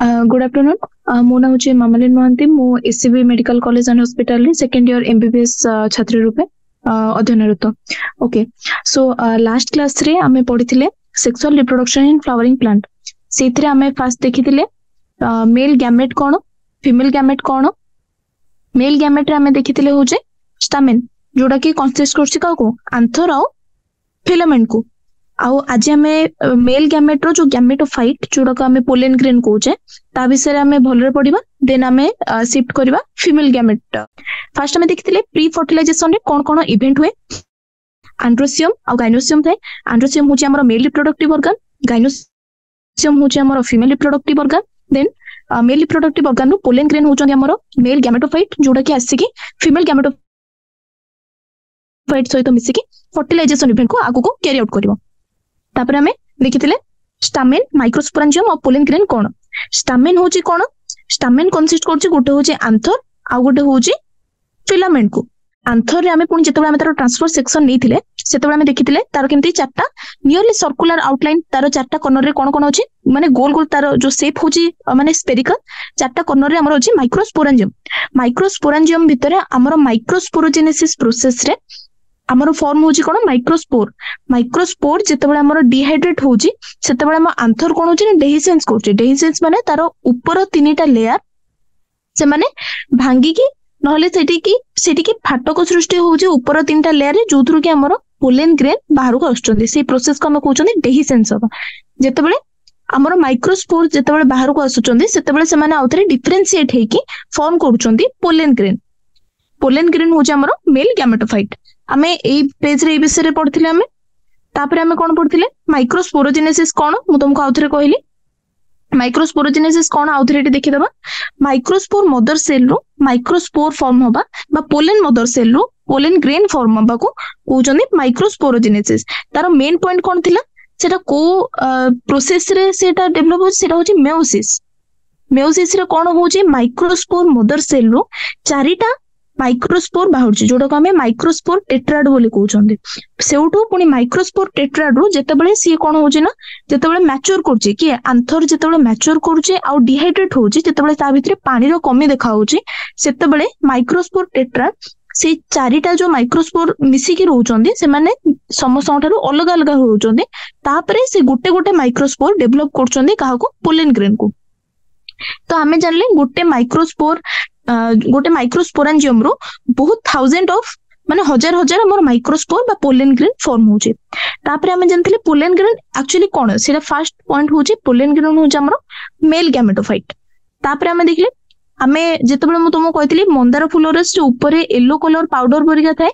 Good afternoon मो ना हूँ मामालिन महांती मु SCB medical college and hospital रे सेकंड ईयर एमबीबीएस छात्री रूपे अध्ययनरत। ओके सो लास्ट क्लास रे आमे पढ़िथिले sexual reproduction in flowering plant. सेथिरे आमे फास्ट देखिथिले मेल गैमेट कोन फीमेल गैमेट कोन। मेल गैमेट रे आमे देखिथिले होजे स्टामेन जोडा कि कंसिस्ट करछि काको आंथर आ फिलामेंट को। आउ आज आमे मेल गैमेट रो जो गैमेटोफाइट जोडा को आमे पोलेन ग्रेन कहूचे ता विषय आमे भलरे पढिबा। देन आमे शिफ्ट करबा फीमेल गैमेट। फर्स्ट आमे देखिथिले प्री फर्टिलाइजेशन रे कोन कोन इवेंट हुए। एंड्रोसियम आ गाइनोसियम थाए। एंड्रोसियम होची हमर मेल रिप्रोडक्टिव ऑर्गन, गाइनोसियम होची हमर female reproductive organ. Then male reproductive organ रो पोलेन ग्रेन होचोंदी हमर मेल गैमेटोफाइट जोडा कि आसी कि फीमेल गैमेटोफाइट सहित मिसी कि फर्टिलाइजेशन इवेंट को आगु को कैरी आउट करिवो। तापर हमें देखिथिले स्टामेन माइक्रोस्पोरेंजियम और पोलेन ग्रेन कोन। स्टामेन होची कोन स्टामेन कंसिस्ट करछि गोटे होची आंथर आ गोटे होची फिलामेंट को। आंथर रे हमें पुनी जेतबे हमें तार ट्रांसफर सेक्शन नैथिले सेतबे हमें देखिथिले तार केमती चारटा नियरली सर्कुलर आउटलाइन तार चारटा कॉर्नर रे कोन कोन अछि माने गोल गोल तार जो शेप होची माने स्फेरिकल चारटा कॉर्नर रे हमर अछि माइक्रोस्पोरेंजियम। माइक्रोस्पोरेंजियम भितरे हमर माइक्रोस्पोरोजेनेसिस प्रोसेस रे हमर फॉर्म होची कोन माइक्रोस्पोर। माइक्रोस्पोर जेतेबेले हमर डिहाइड्रेट होची सेतेबेले हम आंथर कोन होची डेहिसेंस करछि। डेहिसेंस माने तार ऊपर तीनटा लेयर से माने भांगी की नहले सेठी की फाटक सृष्टि होची ऊपर तीनटा लेयर रे जोथुर के हमर पोलेन ग्रेन बाहर को आछुंदी। से प्रोसेस को हम कहउछंदी डेहिसेंस होबा। जेतेबेले हमर माइक्रोस्पोर जेतेबेले बाहर को आछुंदी सेतेबेले से माने आउथरे डिफरेंशिएट हेकी फॉर्म करूछंदी पोलेन ग्रेन। पोलेन ग्रेन होची हमर मेल गैमेटोफाइट। आमे एई पेज रे ए विषय रे पढथिले। आमे तापरे आमे कोन पढथिले माइक्रोस्पोरोजेनेसिस कोन मु तुमको आउथरे कहली। माइक्रोस्पोरोजेनेसिस कोन आउथरे देखि देबा। माइक्रोस्पोर मदर सेल रो माइक्रोस्पोर फॉर्म होबा बा पोलेन मदर सेल रो पोलेन ग्रेन फॉर्म होबा को कहउचंदी माइक्रोस्पोरोजेनेसिस। तार मेन पॉइंट कोन थिला सेटा को प्रोसेस रे सेटा डेवलप हो सेटा होची मेयोसिस। मेयोसिस रे कोन होची माइक्रोस्पोर मदर सेल रो चारिटा माइक्रोस्पोर बाहरछि जोडा को हमें माइक्रोस्पोर टेट्राड बोली कहउचंदी। सेउटो पुनी माइक्रोस्पोर टेट्राड रो जेतेबेले सी कोन होची ना जेतेबेले मैच्योर करछि कि आंथर जेतेबेले मैच्योर करछि आ डिहाइड्रेट होछि जेतेबेले ता भितरे पानी रो कमी देखा होछि सेतेबेले माइक्रोस्पोर टेट्राड से चारिटा जो माइक्रोस्पोर मिसी कि रहउचंदी से माने समसंठारु अलग अलग होउचंदी। तापरे से गोटे गोटे माइक्रोस्पोर डेवलप करचंदी काहाको पोलेन ग्रेन को। तो हमें जानले गोटे माइक्रोस्पोरेंजियम रो बहुत थाउजेंड ऑफ माने हजार हजार हमर माइक्रोस्पोर बा पोलेन ग्रेन फॉर्म होचे। तापरे हमें जानथिले पोलेन ग्रेन एक्चुअली कोन सेटा फर्स्ट पॉइंट होचे पोलेन ग्रेन होचे हमर मेल गैमेटोफाइट। तापरे हमें देखले हमें जेतेबेले मु तुमको कहथिली मंदार फूल रे जो ऊपर येलो कलर पाउडर परिका थाए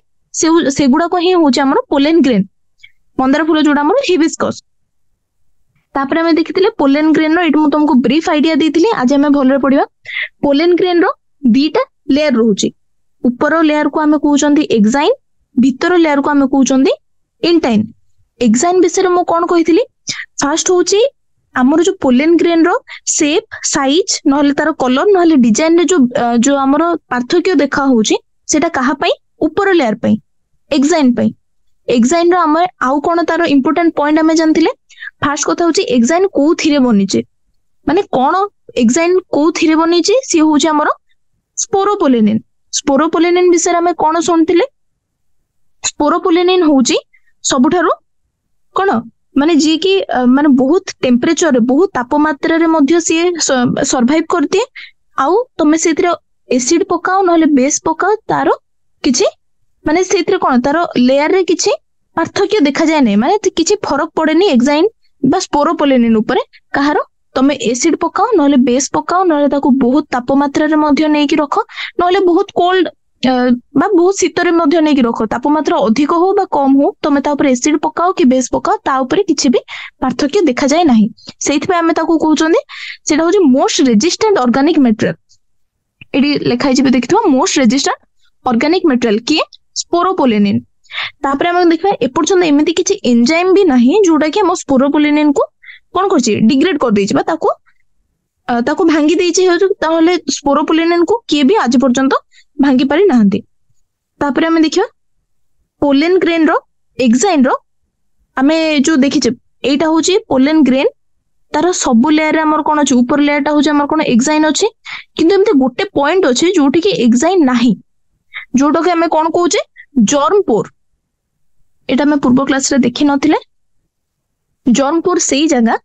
सेगुडा को ही होचे हमर पोलेन ग्रेन। मंदार फूल जोडा हमर हिबिस्कस। तापरे हमें देखिथिले पोलेन ग्रेन रो एट मु तुमको ब्रीफ आइडिया देथिली। आज हमें भलरे पढिबा। पोलेन ग्रेन रो दीटा लेयर रहउची। ऊपर लेयर को हमें कहउचंदी एक्साइन भीतर लेयर को हमें कहउचंदी इंटाइन। एक्साइन विषय मु कोन कहिथिली फर्स्ट होची हमर जो पोलेन ग्रेन रो शेप साइज नहले तार कलर नहले डिजाइन रे जो हमर पार्थक्य देखा होची सेटा कहा पई ऊपर लेयर पई एक्साइन पई। एक्साइन रो हमर आउ कोन तार इंपोर्टेंट पॉइंट हमें जानथिले। फर्स्ट कथा होची एक्साइन को थिरे बनिचे माने कोन एक्साइन को थिरे बनिचे सी होची हमर स्पोरोपोलेनिन। स्पोरोपोलेनिन विषय हमें कोन सुनथिले। स्पोरोपोलेनिन होची सबुठारो कोन माने जी की माने बहुत टेम्परेचर रे बहुत तापमात्रा रे मध्य सी सर्वाइव करते। आउ तमे सेतिर एसिड पकाओ नहले बेस पकाओ तारो किछि माने सेतिर कोन तारो लेयर रे किछि पार्थक्य देखा जाय नै माने किछि फरक पड़ेनी एक्साइन बा स्पोरोपोलेनिन ऊपर कहारो। तमे एसिड पकाओ नहले बेस पकाओ नहले ताको बहुत तापमात्रा रे मध्य नै कि रखो नहले बहुत कोल्ड बा बहुत शीत रे मध्य नै कि रखो। तापमात्रा अधिक हो बा कम हो तमे ता ऊपर एसिड पकाओ कि बेस पकाओ ता ऊपर किछि भी पार्थक्य देखा जाय नाही। सेइथ पे हमें ताको कहउचंदी सेटा होची मोस्ट रेजिस्टेंट ऑर्गेनिक मटेरियल। एडी लेखाइ जिबे देखिथो मोस्ट रेजिस्टेंट ऑर्गेनिक मटेरियल कि स्पोरोपोलेनिन। तापरे हम देखबा एपर्यंत एमिति किछि एंजाइम भी नाही जोडा कि हम स्पोरोपोलेनिन को कोन करछि डिग्रेड कर देछि बा ताको भांगी देछि ताहले स्पोरोपोलेनिन को के भी आज पर्यंत भांगी पारि नाहंती। तापरे हम देखिबा पोलेन ग्रेन रो एक्साइन रो हमें जो देखिछे एटा होची पोलेन ग्रेन तार सब लेयर हमर कोन अछि ऊपर लेयरटा होछि हमर कोन एक्साइन अछि किंतु एमते गोटे पॉइंट अछि जोठी कि एक्साइन नाही जोटा कि हमें कोन कहूचे जर्म पोर एटा मैं पूर्व क्लास रे देखि नथिले जर्म पोर सेही जगह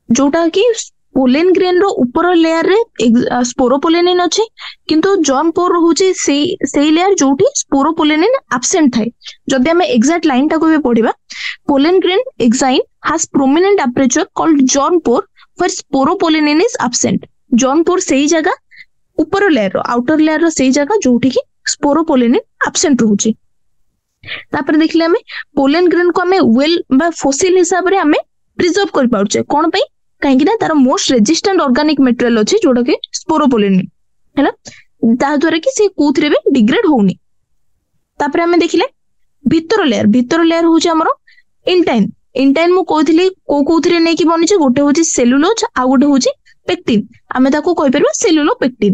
जोटा कि पोलेन ग्रेन रो ऊपर लेयर रे स्पोरोपोलेनिन अछि किंतु जर्म पोर होछि सेही लेयर जोठी स्पोरोपोलेनिन एब्सेंट थाए जदि हमें एग्जैक्ट लाइन टाको भी पढिबा pollen grain exine has prominent aperture called germ pore where sporopollenin is absent germ pore सेही जगह ऊपर लेयर रो आउटर लेयर रो सेही जगह जोठी कि स्पोरोपोलेनिन एब्सेंट रहउची तापर देखले हमें पोलेन ग्रेन को हमें वेल बा फोसिल हिसाब रे हमें प्रिजर्व कर पाउचे कोन पई काहे कि ना तार मोस्ट रेजिस्टेंट ऑर्गेनिक मटेरियल अछि जोटा कि स्पोरोपोलेनिन हैला ता द्वारा कि से कोथरे भी डिग्रेड होउनी तापर हमें देखले भीतर लेयर होची हमरो इंटाइन इंटाइन मु कहथिली कोथरे नै कि बनि छै गोटे होची सेलुलोज आ गोटे होची पेक्टिन हमें ताको कहि परबा सेलुलोपेक्टिन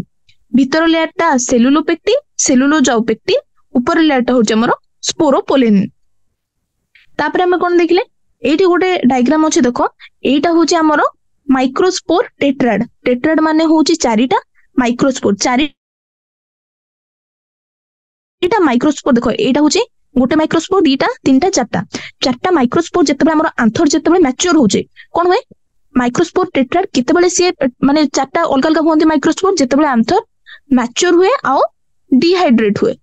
भीतर लेयरटा सेलुलोपेक्टिन सेलुलोज आ पेक्टिन ऊपर लेयरटा होची हमरो स्पोरोपोलेनिन तापर हमें कोन देखले एठी गोटे डायग्राम अछि देखो एटा होची हमरो माइक्रोस्पोर टेट्राड माने होची चारिटा माइक्रोस्पोर चारिटा माइक्रोस्पोर देखो एटा होची गोटे माइक्रोस्पोर दीटा तीनटा चारटा माइक्रोस्पोर जेतेबे हमरो आंथर जेतेबे मैच्योर होचे कोन होय माइक्रोस्पोर टेट्राड केतेबेले से माने चारटा अलग अलग होंती माइक्रोस्पोर जेतेबेले आंथर मैच्योर हुए आ डिहाइड्रेट हुए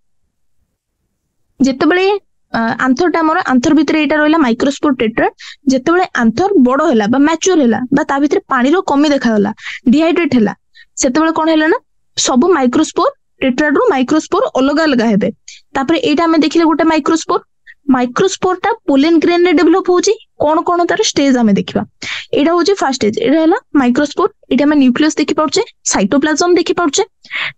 जेतेबेले आंथरटा हमरो आंथर भितर एटा रहला माइक्रोस्पोर टेट्राड जेतेबेले आंथर बडो हैला बा मैच्योर हैला बा ता भितर पानी रो कमी देखा होला डिहाइड्रेट हैला सेतेबेले कोन हैला ना सब माइक्रोस्पोर टेट्राड रो माइक्रोस्पोर अलग अलग हेबे तापर एटा हमें देखिले गोटे माइक्रोस्पोरटा पोलेन ग्रेन रे डेवलप होची कोन तार स्टेज हमें देखिबा एटा होची फर्स्ट स्टेज एटा हला माइक्रोस्पोर एटा हमें न्यूक्लियस देखि पाउचे साइटोप्लाज्म देखि पाउचे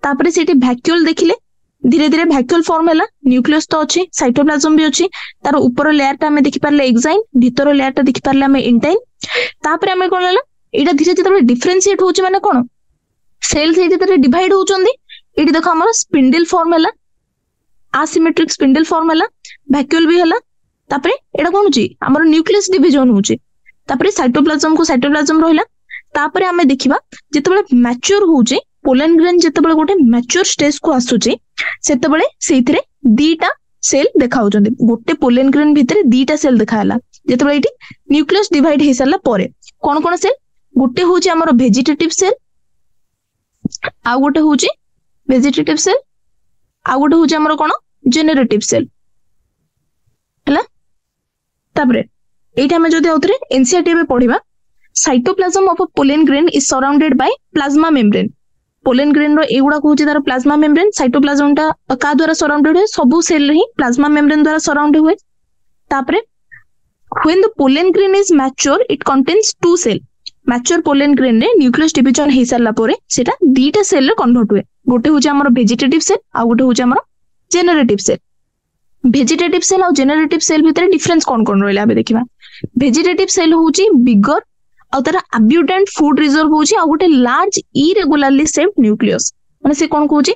तापर सेठी वैक्यूल देखिले धीरे धीरे वैक्यूल फॉर्म हैला न्यूक्लियस तो अछि साइटोप्लाज्म भी अछि तार ऊपर लेयरटा हमें देखि पारले एक्साइन भीतर लेयरटा देखि पारले हमें इंटाइन तापर हमें कोन हला एटा धीरे धीरे डिफरेंशिएट होची माने कोन सेल सेठी तरे डिवाइड होचोंदी एठी देखो हमर स्पिंडल फॉर्म हैला एसिमेट्रिक स्पिंडल फॉर्म हैला वैक्यूल भी हैला तापरे एटा कोन होची हमर न्यूक्लियस डिवीजन होची तापरे साइटोप्लाज्म को साइटोप्लाज्म रहला तापरे हमें देखिबा जेतेबेले मैच्योर होची पोलेन ग्रेन जेतेबेले गोटे मैच्योर स्टेज को आसुची सेतेबेले सेइथरे दीटा सेल देखा होचंदी गोटे पोलेन ग्रेन भितरे दीटा सेल देखा हैला जेतेबेले एठी न्यूक्लियस डिवाइड हे सरला परे कोन सेल गोटे होची हमर वेजिटेटिव सेल आ गोटे होची वेजिटेटिव सेल आ गोटे होची हमर कोन जेनरेटिव सेल हैला तापरे एटा हम जदि आउथरे एनसीईआरटी में पढिबा cytoplasm of a pollen grain is surrounded by plasma membrane pollen grain रो एगुडा होची तार प्लाज्मा मेम्ब्रेन साइटोप्लाज्मटा का द्वारा सराउंडेड है सब सेल रे ही प्लाज्मा मेम्ब्रेन द्वारा सराउंड हुए तापरे when the pollen grain is mature it contains two cell mature pollen grain रे न्यूक्लियस डिवीजन हे सरला परे सेटा दीटा सेल रे कन्वर्ट हुए गोटे होची हमर वेजिटेटिव सेल आ गोटे होची हमर जेनरेटिव सेल वेजिटेटिव सेल और जेनरेटिव सेल भितर डिफरेंस कोन रहला बे देखिबा वेजिटेटिव सेल होची बिगर आ तार अब्यूडेंट फूड रिजर्व होची आ गोटे लार्ज इरेगुलरली शेप्ड न्यूक्लियस माने से कोन कहूची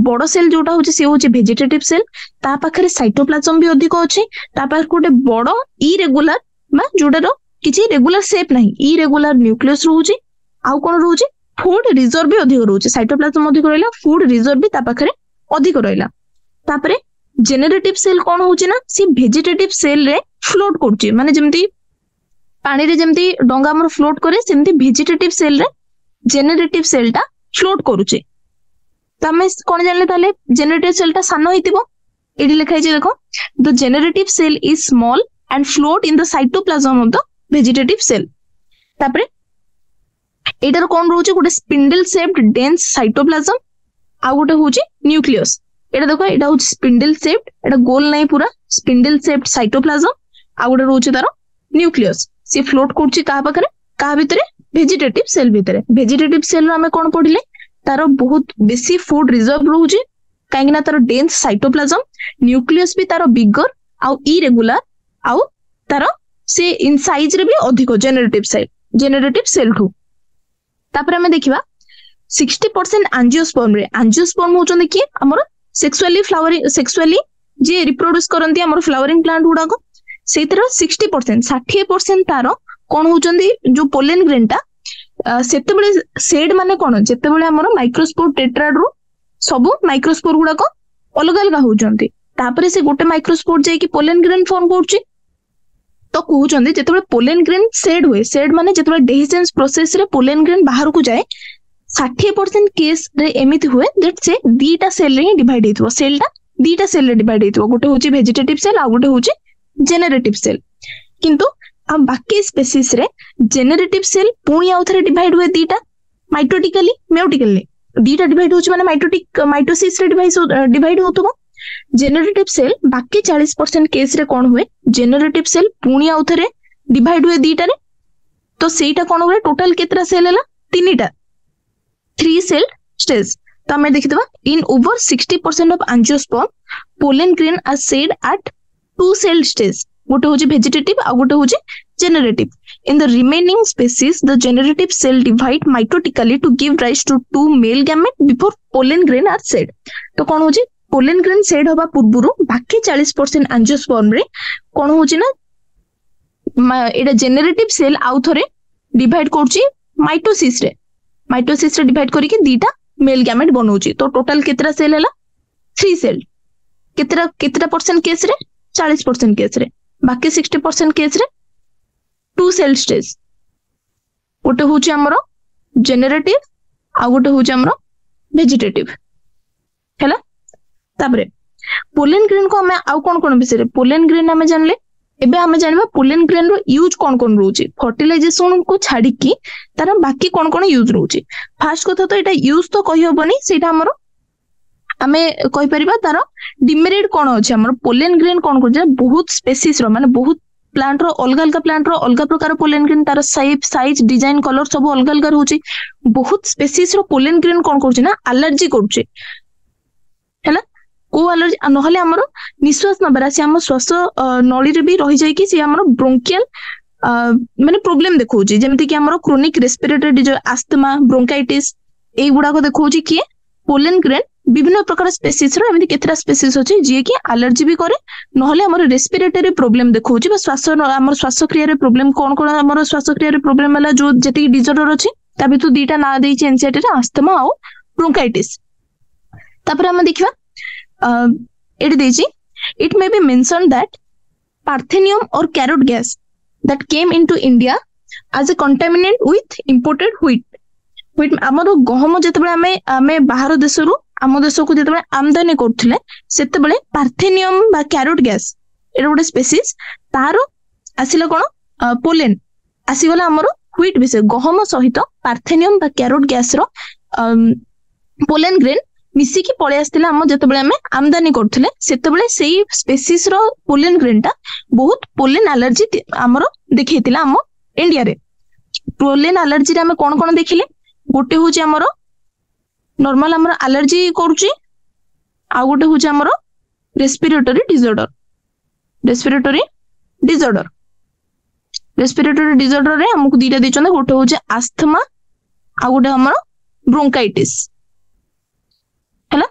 बड़ सेल जोटा होची से होची वेजिटेटिव सेल ता पाखरे साइटोप्लाज्म भी अधिक अछि ता पाखरे गोटे बड़ इरेगुलर मा जोटा रो किछि रेगुलर शेप नाही इरेगुलर न्यूक्लियस रहउची आ कोन रहउची फूड रिजर्व भी अधिक रहउची साइटोप्लाज्म अधिक रहला फूड रिजर्व भी ता पाखरे अधिक रहला तापरे जेनरेटिव सेल कोन होची ना सी वेजिटेटिव सेल रे फ्लोट करची माने जेमती पानी रे जेमती डंगा हमर फ्लोट करे सेमती वेजिटेटिव सेल रे जेनरेटिव सेलटा फ्लोट करूची तमे कोन जानले ताले जेनरेटिव सेलटा सानो हितिबो एडी लिखाइ जे देखो the generative cell is small and float in the cytoplasm of the vegetative cell तापरे एटार कोन रहउची गोटे स्पिंडल शेप्ड डेंस साइटोप्लाज्म आ गोटे होची न्यूक्लियस एटा देखो एटा होची स्पिंडल शेप्ड एटा गोल नाही पूरा स्पिंडल शेप्ड साइटोप्लाज्म आ गोटे रहउची तारो न्यूक्लियस से फ्लोट करची का पाखरे का भितरे वेजिटेटिव सेल हमें कोन पढिले तारो बहुत बेसी फूड रिजर्व रहउची काहे ना तारो डेंस साइटोप्लाज्म न्यूक्लियस भी तारो बिगर आ इरेगुलर आ तारो से इन साइज रे भी अधिक जेनरेटिव सेल ठू तापर हमें देखिबा 60% एंजियोस्पर्म होचों कि हमर सेक्सुअली जे रिप्रोड्यूस करंती हमर फ्लावरिंग प्लांट गुडा को सेतर 60% तारो कौन होचंदी जो पोलेन ग्रेन टा सेतेबेले सेड माने कौन जेतेबेले हमर माइक्रोस्पोर टेट्राड रो सब माइक्रोस्पोर गुडा को अलग अलग होचंती तापरे से गोटे माइक्रोस्पोर जाई कि पोलेन ग्रेन फॉर्म करची तो कहउचंदी जेतेबेले पोलेन ग्रेन सेड हुए सेड माने जेतेबेले डेहिसेंस प्रोसेस रे पोलेन ग्रेन बाहर को जाए 60% केस रे एमिति हुए दैट से दीटा सेल रे डिवाइड हेतु सेल टा दीटा सेल रे डिवाइड हेतु गोटे होची वेजिटेटिव सेल आ गोटे होची जेनेरेटिव सेल किंतु हम बाकी स्पेसीज रे जेनेरेटिव सेल पुणी आउ थरे डिवाइड हुए दीटा माइटोटिकली मेयोटिकली दीटा डिवाइड होची माने माइटोटिक माइटोसिस रे डिवाइड होतबो जेनेरेटिव सेल बाकी 40% केस रे कोन हुए जेनेरेटिव सेल पुणी आउ थरे डिवाइड हुए दीटा रे तो सेटा कोन हुए टोटल केतरा सेल हला तीनटा 3 सेल स्टेज तो हमें देखिदबा in over 60% of angiosperm pollen grain are shed at 2 cell stage गोटे होची वेजिटेटिव आ गोटे होची generative in the remaining species the generative cell divide mitotically to give rise to 2 male gamete before pollen grain are shed तो कोन होची pollen grain said होबा पूर्वरु बाकी 40% एंजियोस्पर्म रे कोन होची ना एटा जेनेरेटिव सेल आउ थरे डिवाइड करची माइटोसिस रे डिवाइड करी के दीटा मेल गैमेट बनौची तो टोटल केतरा सेल हला 3 सेल केतरा परसेंट केस रे 40% केस रे बाकी 60% केस रे 2 सेल स्टेज गोटे होची हमरो जेनेरेटिव आ गोटे होची हमरो वेजिटेटिव हैला तापरे पोलेन ग्रेन को हमें आउ कोन विषय रे पोलेन ग्रेन हमें जानले एबे हमें जानबा पोलेन ग्रेन रो यूज कोन रहउची फर्टिलाइजेशन को छाडी की तार बाकी कोन यूज रहउची फर्स्ट कथा तो एटा यूज तो कहि होबनी सेटा हमरो हमें कहि परिबा तार डिमेरिट कोन अछि हमरो पोलेन ग्रेन कोन कर बहुत स्पेसीज रो माने बहुत प्लांट रो अलग अलग प्लांट रो अलग प्रकार पोलेन ग्रेन तार शेप साइज डिजाइन कलर सब अलग अलग रहउची बहुत स्पेसीज रो पोलेन ग्रेन कोन करछि ना एलर्जी करछि हैला को एलर्जी नहले हमरो निश्वास नबरा से हम श्वास नळी रे भी रहि जाय कि से हमरो ब्रोंकियल माने प्रॉब्लम देखौची जेमति कि हमरो chronic respiratory disease asthma bronchitis एई गुडा को देखौची कि पोलेन ग्रेन विभिन्न प्रकार स्पेसीज रो एमि केतरा स्पेसीज अछि जे कि एलर्जी भी करे नहले हमरो रेस्पिरेटरी प्रॉब्लम देखौची बा श्वास हमरो श्वासक्रिया रे प्रॉब्लम कोन हमरो श्वासक्रिया रे प्रॉब्लम हला जो जति डिजॉर्डर अछि ता भी तो दीटा ना देछि एनसीटी रे अस्थमा आ ब्रोंकाइटिस तापर हम देखिबा it देछि it may be mentioned that parthenium or carrot gas that came into India as a contaminant with imported wheat हमरो गहम जेतेबेले हमें बाहर देशरु आम देश को जेतेबेले आमदानी करथिले सेतेबेले पार्थेनियम बा कैरोट गैस एटा गोटे स्पेसीज तारो आसिला कोन पोलेन आसीगला हमरो व्हीट विषय गहम सहित पार्थेनियम बा कैरोट गैस रो पोलेन ग्रेन मिसी की पळे आस्तिला हम जेतेबेले हमें आमदानी करथिले सेतेबेले सेही स्पेसीज रो पोलेन ग्रेन टा बहुत पोलेन एलर्जी हमरो देखैतिला हम इंडिया रे पोलेन एलर्जी रे हम कोन देखिले गोटे होची हमरो नॉर्मल हमरो एलर्जी करूची आ गोटे होची हमरो रेस्पिरेटरी डिसऑर्डर रे हमकु दीटा दिचन गोटे होची अस्थमा आ गोटे हमरो ब्रोंकाइटिस हैला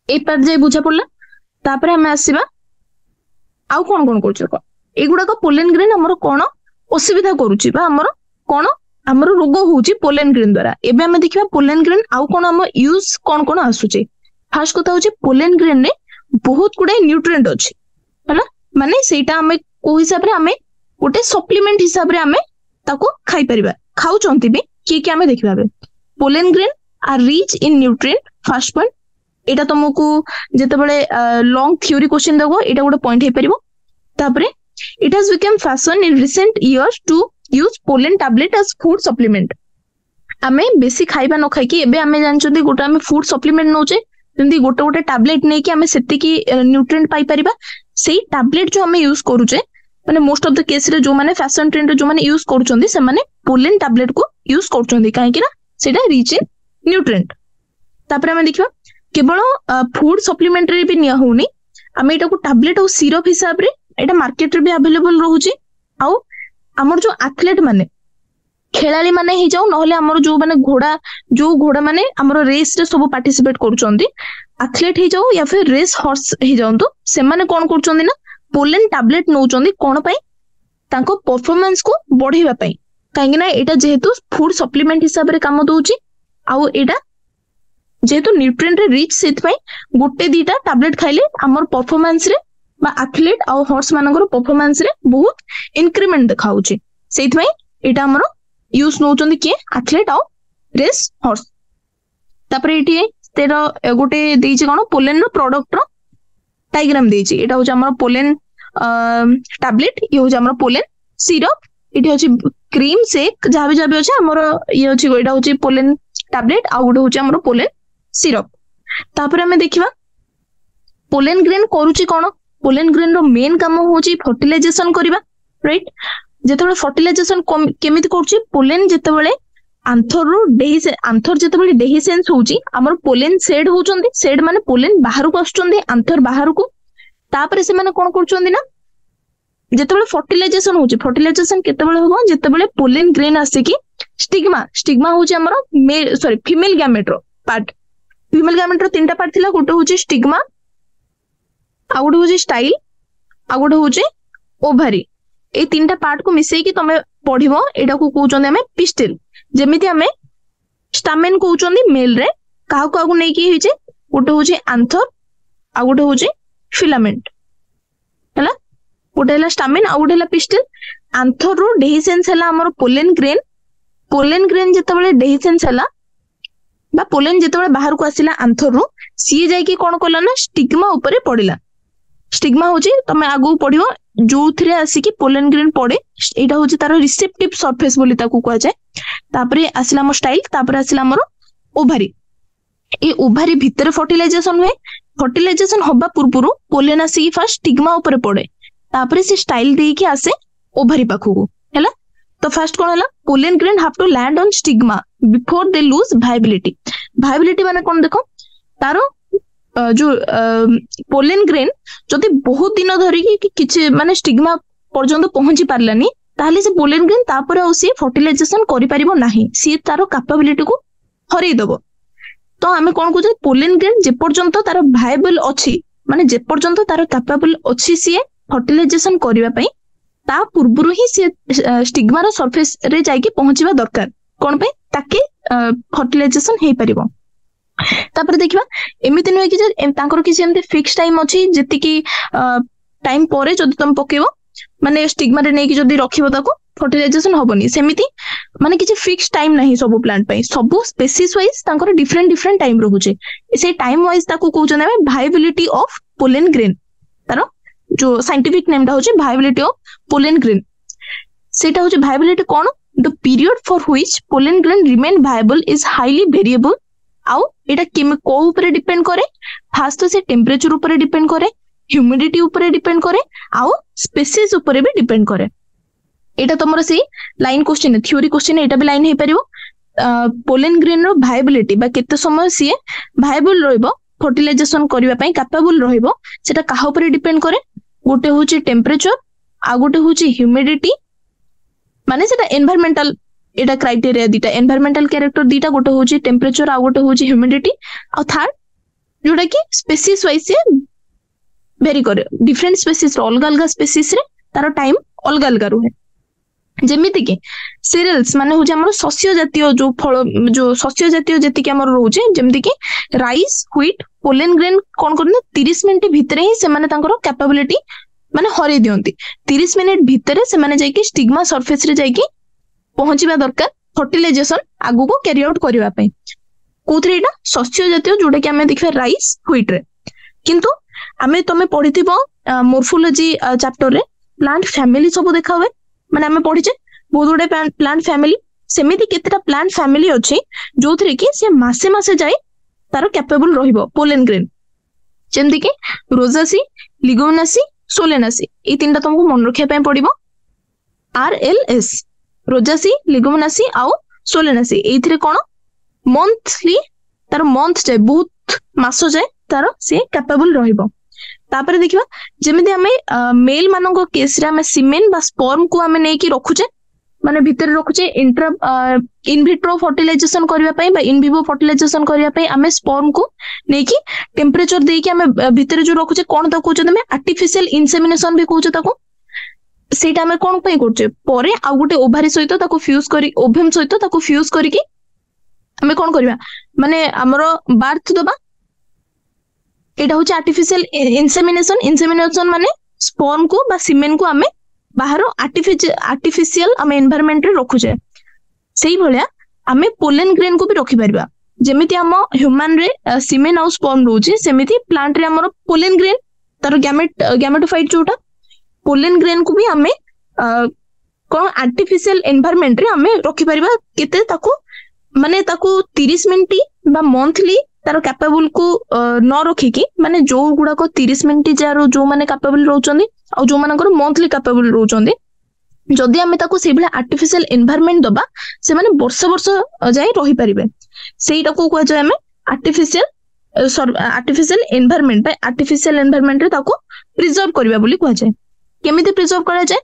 ए पर जे बुझा पड़ला तापर हम आसीबा आउ कोन करछ एगुडा को पोलेन ग्रेन हमरो कोन असुविधा करूची बा हमरो कोन हमरो रोग होउची पोलेन ग्रेन द्वारा एबे हम देखिबा पोलेन ग्रेन आउ कोन हम यूज कोन आसुची फर्स्ट कथा होची पोलेन ग्रेन रे बहुत गुडे न्यूट्रिएंट अछि हैला माने सेटा हमें को हिसाब रे हमें गोटे सप्लीमेंट हिसाब रे हमें ताको खाई परिबा खाउचंती भी कि हमें देखिबा pollen grain are rich in nutrient first point एटा तुमको जेतेबेले लॉन्ग थ्योरी क्वेश्चन देबो एटा गोटे पॉइंट हे परिबो तापरे it has become fashion in recent years to use pollen tablet as food supplement आमे बेसी खाइबा न खाइ कि एबे आमे जानचोदी गोटे आमे फूड सप्लीमेंट नोचे जंदी गोटे गोटे टैबलेट नै कि आमे सेति की न्यूट्रिएंट पाई परिबा सेही टैबलेट जो आमे यूज करूचे माने मोस्ट ऑफ द केस रे जो माने फैशन ट्रेंड जो माने यूज करूचंदी से माने पोलेन टैबलेट को यूज करूचंदी काहे कि ना सेटा रिच इन न्यूट्रिएंट तापर आमे देखिबा केवल फूड सप्लीमेंट रे भी निया होनी आमे एटा को टैबलेट और सिरप हिसाब रे एटा मार्केट रे भी अवेलेबल रहउची आ हमर जो एथलीट माने खेलाड़ी माने ही जाऊ नहले हमर जो घोड़ा माने हमर रेस रे सब पार्टिसिपेट करूचंदी एथलीट ही जाऊ या फिर रेस हॉर्स ही जाऊ तो से माने कोन करूचंदी ना पोलेन टैबलेट नौचंदी कोन पई तांको परफॉर्मेंस को बढ़ेवा पई काहेकि ना एटा जेहेतु फूड सप्लीमेंट हिसाब रे काम दउची आउ एटा जेहेतु न्यूट्रिएंट रे रिच सेत पई गोटे दीटा टैबलेट खाइले हमर परफॉर्मेंस रे बा एथलीट आउ हॉर्स मानकर परफॉर्मेंस रे बहुत इंक्रीमेंट देखाउची सेत पई एटा हमर यूज नउचंदी के एथलीट आउ रेस हॉर्स तापर एटी तेरा गोटे देइची कोन पोलेन रो प्रोडक्ट रो डायग्राम देइची एटा होची हमर पोलेन टैबलेट ये होची हमर पोलेन सिरप एटी होची क्रीम शेक जहाबे जहाबे होची हमर ये होची एटा होची पोलेन टैबलेट आ गोटे होची हमर पोलेन सिरप तापर हमें देखिबा पोलेन ग्रेन करूची कोन पोलेन ग्रेन रो मेन काम होची फर्टिलाइजेशन करबा राइट जेतेबेले फर्टिलाइजेशन केमिति करूची पोलेन जेतेबेले आंथर रो डेही आंथर जेतेबेले डेहिसेंस होची हमर पोलेन सेड होचंदी सेड माने पोलेन बाहर को आछचंदी आंथर बाहर को तापर से माने कोन करचंदी ना जेतेबेले फर्टिलाइजेशन होची फर्टिलाइजेशन केतेबेले होबो जेतेबेले पोलेन ग्रेन आसे की स्टिग्मा स्टिग्मा होची हमर मेल सॉरी फीमेल गैमेट रो पार्ट फीमेल गैमेट रो तीनटा पार्ट थिला गोटे होची स्टिग्मा आ गोटे होची स्टाइल आ गोटे होची ओभारी ए तीनटा पार्ट को मिसई की तमे पढिबो एडा को कहउचंदी हमें पिस्टिल जेमिति हमें स्टामेन कहउचंदी मेल रे काहा को नै की होइचे गोटे होची आंथर आ गोटे होची फिलामेंट हला गोटे हला स्टामेन आ गोटे हला पिस्टिल आंथर रो डेहिसेंस हला हमर पोलेन ग्रेन जेतेबेले डेहिसेंस हला बा पोलेन जेतेबेले बाहर को आसिला आंथर रो सी जाई की कोन कला ना स्टिग्मा ऊपर पडिला स्टिग्मा होची तमे आगु पढिबो जो थरे आसी की पोलेन ग्रेन पड़े एटा होची तार रिसेप्टिव सरफेस बोली ताकू कहै जाय तापरे आसिला हमर स्टाइल तापरे आसिला हमर ओभारी ए ओभारी भितर फर्टिलाइजेशन हुए फर्टिलाइजेशन होबा पूर्वरु पोलेन आसी की फर्स्ट स्टिग्मा ऊपर पड़े तापरे से स्टाइल दे की आसे ओभारी पाखु हैला तो फर्स्ट कोन हला pollen grain have to land on stigma before they lose viability माने कोन देखो तारो जो पोलेन ग्रेन जदि बहुत दिन धरी कि किछि माने स्टिग्मा पर्यंत पहुंची पारलानी ताहले से पोलेन ग्रेन तापर आ से फर्टिलाइजेशन करि परिबो नाही सी तारो कैपेबिलिटी को हरै दबो तो हमें कोन कहू पोलेन ग्रेन जे पर्यंत तारो वायबल अछि माने जे पर्यंत तारो कैपेबल अछि सी फर्टिलाइजेशन करिवा पई ता पूर्वरु ही से स्टिग्मा रो सरफेस रे जाई की पहुंचीबा दरकार कोन पे ताके फर्टिलाइजेशन हे परिबो तापर देखिबा एमिति नय कि जे तांकर किछि एमते फिक्स टाइम अछि जेति की टाइम परे जदि तुम पकेबो माने स्टिग्मा रे नै कि जदि रखिबो ताको फर्टिलाइजेशन होबनी सेमिति माने किछि फिक्स टाइम नाही सब प्लांट पई सब स्पेसीज वाइज तांकर डिफरेंट टाइम रहउचे से टाइम वाइज ताको कहउछन हम वायबिलिटी ऑफ पोलेन ग्रेन तारो जो साइंटिफिक नेम दा होचे वायबिलिटी ऑफ पोलेन ग्रेन सेटा होचे viability cone the period for which pollen grain remain viable is highly variable आउ एटा को ऊपर डिपेंड करे फास्ट तो से टेम्परेचर ऊपर डिपेंड करे ह्यूमिडिटी ऊपर डिपेंड करे आउ स्पेसीज ऊपर भी डिपेंड करे एटा तमरो से लाइन क्वेश्चन है थ्योरी क्वेश्चन एटा भी लाइन हे परिबो पोलेन ग्रेन रो वायबिलिटी बा केते समय से वायबल रहइबो फर्टिलाइजेशन करिवा पई कैपेबल रहइबो सेटा काहा ऊपर डिपेंड करे गोटे होची टेम्परेचर आ गोटे होची ह्यूमिडिटी माने सेटा एनवायरमेंटल एटा क्राइटेरिया दीटा एनवायरमेंटल कैरेक्टर दीटा गोटे होची टेम्परेचर आ गोटे होची ह्यूमिडिटी आ थर्ड जोटा की स्पेसीज वाइज से वेरी करे डिफरेंट स्पेसीज अलग अलग स्पेसीज रे तार टाइम अलग अलग रुहे जेमिति के सीरियल्स माने होची हमर शस्य जातीय जो फल जो शस्य जातीय जेति के हमर रहउचे जेमिति के राइस व्हीट पोलेन ग्रेन कोन करने 30 मिनिट भीतर ही से माने तांकर कैपेबिलिटी माने हरै दियंती 30 मिनिट भीतर से माने जाई कि स्टिग्मा सरफेस रे जाई कि पहुंचीबा दरकार फर्टिलाइजेशन आगु को कैरी आउट करबा पई कोथरे एटा शस्य जातीय जोटा कि हमें देखबा राइस व्हीट रे किंतु हमें तमे पढिथिबो मोर्फोलॉजी चैप्टर रे प्लांट फैमिली सब देखा हुए माने हमें पढिचे बहुत गुडे प्लांट फैमिली सेमिति केतेटा प्लांट फैमिली अछि जोथरे कि से मासे मासे जाई तारो कैपेबल रहिबो पोलेन ग्रेन जेमति कि रोजासी लिगोनासी सोलेनासी ए तीनटा तुमको मन रखिया पय पडिबो RLS रोजासी लिगोनासी आउ सोलेनासी एथिरे कोन मंथली तार मंथ जाय बहुत मास जाय तार से कैपेबल रहिबो तापर देखिबा जेमिति हमें मेल मानक केस रे हमें सीमेन बा स्पर्म को हमें नै कि रखुचे माने भीतर रखुचे इंट्रा इन विट्रो फर्टिलाइजेशन करबा पई बा इन विवो फर्टिलाइजेशन करबा पई हमें स्पर्म को नै कि टेम्परेचर दे कि हमें भीतर जो रखुचे कोन त कहउचे हमें आर्टिफिशियल इंसेमिनेशन भी कहउचे ताको ସେଇଟା ଆମେ କଣ ପାଇଁ କରୁଛେ ପରେ ଆଉ ଗୋଟେ ଓଭାରି ସହିତ ତାକୁ ଫ୍ୟୁଜ କରି ଓଭେମ ସହିତ ତାକୁ ଫ୍ୟୁଜ କରିକି ଆମେ କଣ କରିବା ମାନେ ଆମର ବାର୍ଥ ଦବା ଏଇଟା ହଉଛି ଆର୍ଟିଫିशियल ଇନସେମିନେସନ ମାନେ ସ୍ପର୍ମ को बा सीमेन को आमे बाहर आर्टिफिशियल आमे एनवायरनमेंट रे रखुचे सेही भलिया आमे पोलन ग्रेन को भी रखि परिबा जेमिति हम ह्यूमन रे सीमेन आउ स्पर्म रहउची सेमिति प्लांट रे हमर पोलन ग्रेन तार गैमेटोफाइट जोटा पोलन ग्रेन को भी आमे कोन आर्टिफिशियल एनवायरनमेंट रे आमे रखि परिबा केते ताको माने ताको 30 मिनिट बा मंथली तार कैपेबल को न रखिकी माने जो गुडा को 30 मिनिट जार जो माने कैपेबल रहउचंदी आ जो मानकर मंथली कैपेबल रहउचंदी जदि आमे ताको से भला आर्टिफिशियल एनवायरनमेंट दबा से माने वर्ष वर्ष जाय रही परिबे सेटा को कहै जाय आमे आर्टिफिशियल एनवायरनमेंट रे ताको प्रिजर्व करबा बोली कहै जाय केमिति प्रिजर्व करा जाय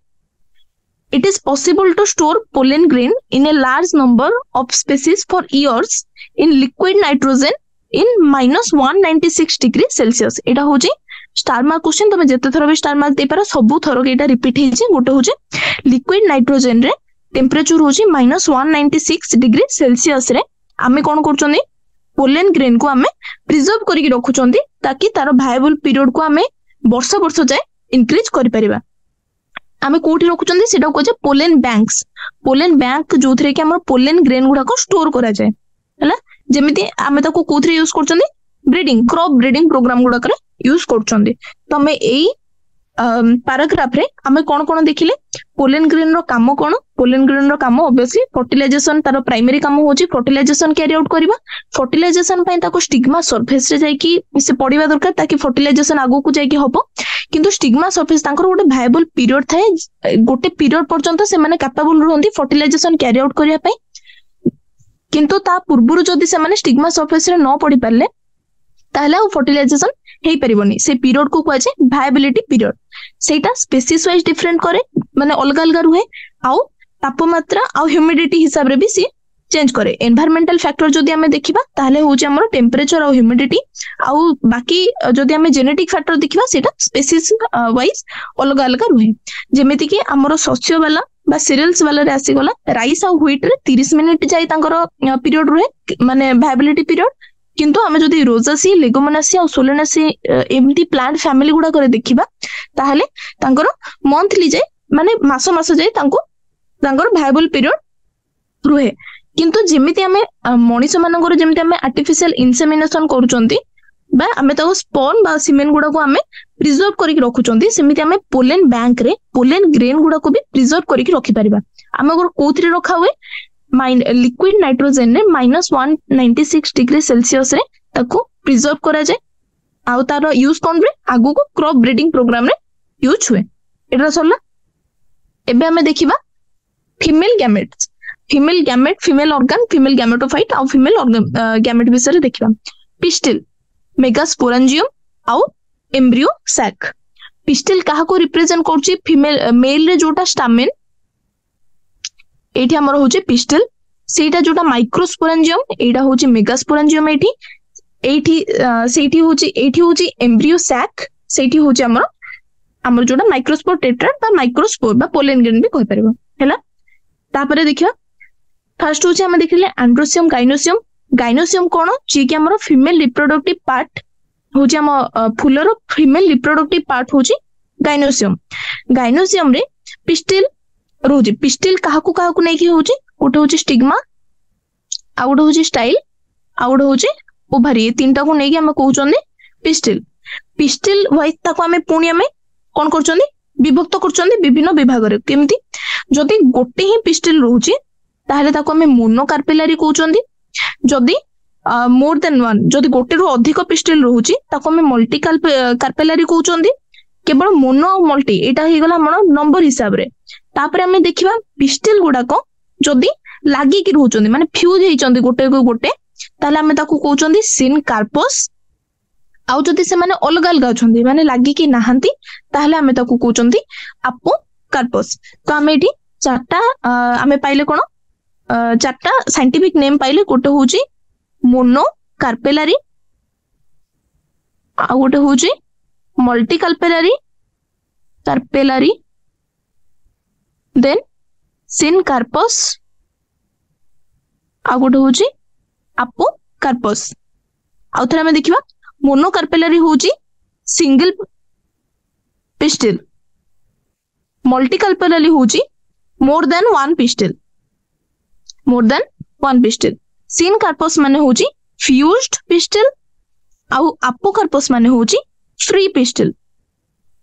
It is possible to store pollen grain in a large number of species for years in liquid nitrogen in -196 degree Celsius. एटा होची स्टार मार्क क्वेश्चन तमे जते थरो भी स्टार मार्क दे पारा सबु थरो एटा रिपीट हेची गोटे होची लिक्विड नाइट्रोजन रे टेम्परेचर होची -196 डिग्री सेल्सियस रे आमे कोन करचोनी पोलन ग्रेन को आमे प्रिजर्व करिक रखुचोंदी ताकि तार वायबल पीरियड को आमे वर्ष वर्ष जाय इंक्रीज करि परिबा आमे कोठी रखुचंदी सेटा को जे पोलन बैंक जो थरे कि हमर पोलन ग्रेन गुडा को स्टोर करा जाय हला जेमिति आमे ताको कोथरे यूज करचंदी क्रॉप ब्रीडिंग प्रोग्राम गुडा करे यूज करचंदी तो हमें एई पैराग्राफ रे आमे कोन कोन देखिले पोलन ग्रेन रो काम कोन पोलन ग्रेन रो काम ऑब्वियसली फर्टिलाइजेशन तारो प्राइमरी काम होची फर्टिलाइजेशन कैरी आउट करबा फर्टिलाइजेशन पई ताको स्टिग्मा सरफेस रे जाय कि से पडिबा दरकार ताकि फर्टिलाइजेशन आगो को जाय कि हबो किंतु स्टिग्मा सरफेस तांकर गोटे वायबल पीरियड थाए गोटे पीरियड पर्यंत से माने कैपेबल रहंती फर्टिलाइजेशन कैरी आउट करिया पई किंतु ता पूर्वरु जदि से माने स्टिग्मा सरफेस रे न पड़ी परले ताहले फर्टिलाइजेशन हेई परिबोनी से पीरियड को कहै छै वायबिलिटी पीरियड सेटा स्पीसीज वाइज डिफरेंट करे माने अलग अलग रुहे आउ तापमात्रा आउ ह्यूमिडिटी हिसाब रे भी सी चेंज करे एनवायरमेंटल फैक्टर जदि हमें देखिबा ताहले होची हमर टेम्परेचर आउ ह्यूमिडिटी आउ बाकी जदि हमें जेनेटिक फैक्टर देखिबा सेटा स्पीसीज वाइज अलग अलग रुहे जेमिति कि हमर शस्य वाला बा सीरियल्स वाला रे आसी गला राइस आउ व्हीट रे 30 मिनिट जाई तांकर पीरियड रुहे माने वायबिलिटी पीरियड किंतु हमें जदि रोजासी लेगुमिनासी और सोलेनासी एमती प्लांट फैमिली गुडा करे देखिबा ताहले तांकर मंथली जाय माने मास मास जाय तांकर वायबल पीरियड रुहे किंतु जेमिति हमें मनीष मानकर जेमिति हमें आर्टिफिशियल इनसेमिनेशन करूचंती बा हमें ताको स्पर्म बा सीमेन गुडा को हमें प्रिजर्व करिक रखुचंती सेमिति हमें पोलन बैंक रे पोलन ग्रेन गुडा को भी प्रिजर्व करिक रखि परिबा हमें अगर कोथरे रखा हुए लिक्विड नाइट्रोजन रे -196 डिग्री सेल्सियस रे ताको प्रिजर्व करा जाय आउ तार यूज कोन रे आगु को क्रॉप ब्रीडिंग प्रोग्राम रे यूज हुए एटा सरला एबे हमें देखिबा female gamete female organ female gametophyte आउ फीमेल गैमेट विषय देखिबा पिस्टिल मेगास्पोरेंजियम आउ एम्ब्रियो सैक पिस्टिल काहा को रिप्रेजेंट करछि फीमेल मेल रे जोटा स्टामेन एठी हमर होचे पिस्टिल सेटा जोटा माइक्रोस्पोरेंजियम एटा होचे मेगास्पोरेंजियम एठी होची एम्ब्रियो सैक सेठी होचे हमर जोटा माइक्रोस्पोर टेट्राड बा माइक्रोस्पोर बा पोलन ग्रेन भी कहि परबो हैला तापरे देखिया फर्स्ट होचे हम देखिले एंड्रोसियम गाइनोसियम कोन जे कि हमर फीमेल रिप्रोडक्टिव पार्ट होचे हम फुलर फीमेल रिप्रोडक्टिव पार्ट होची गाइनोसियम रे पिस्टिल रोजी पिस्टिल काहाकू नै कि होची गोटे होची स्टिग्मा आ गोटे होची स्टाइल आ गोटे होची ओभारी तीनटा को नै कि हम कहउचोंदी पिस्टिल वाइज ताको हमें पुणी हमें कोन करचोंदी विभक्त करचोंदी विभिन्न विभाग रे केमती जदी गोटे ही पिस्टिल रहउची ताहले ताको हमें मोनोकार्पेलारी कहउचोंदी जदी मोर देन वन जदी गोटे रो अधिक पिस्टिल रहउची ताको हमें मल्टी कार्पेलारी कहउचोंदी केवल मोनो और मल्टी एटा हे गला हमर नंबर हिसाब रे तापरे हमें देखिबा पिस्टिल गुडा को जदी लागी कि रहउचोंदी माने फ्यूज हेइचोंदी गोटे को गोटे ताले हमें ताको कहउचोंदी सिन कार्पस आउ जदी से माने अलग अलग अछोंदी माने लागी कि नाहंती ताहले हमें ताको कहउचोंदी अपो कार्पस तो हमें एठी चारटा हमें पाइले कोन चारटा साइंटिफिक नेम पाइले गोटे होची मोनो कार्पेलारी आ गोटे होची मल्टी कार्पेलारी देन सिनकार्पस आ गोटे होची अपोकार्पस। आउ थरे हमें देखिबा मोनोकार्पेलरी होची सिंगल पिस्टिल, मल्टीकार्पेलरी होची more than one pistil, more than one pistil. Syncarpous माने होची फ्यूज्ड पिस्टिल आउ अपोकार्पस माने होची फ्री पिस्टिल।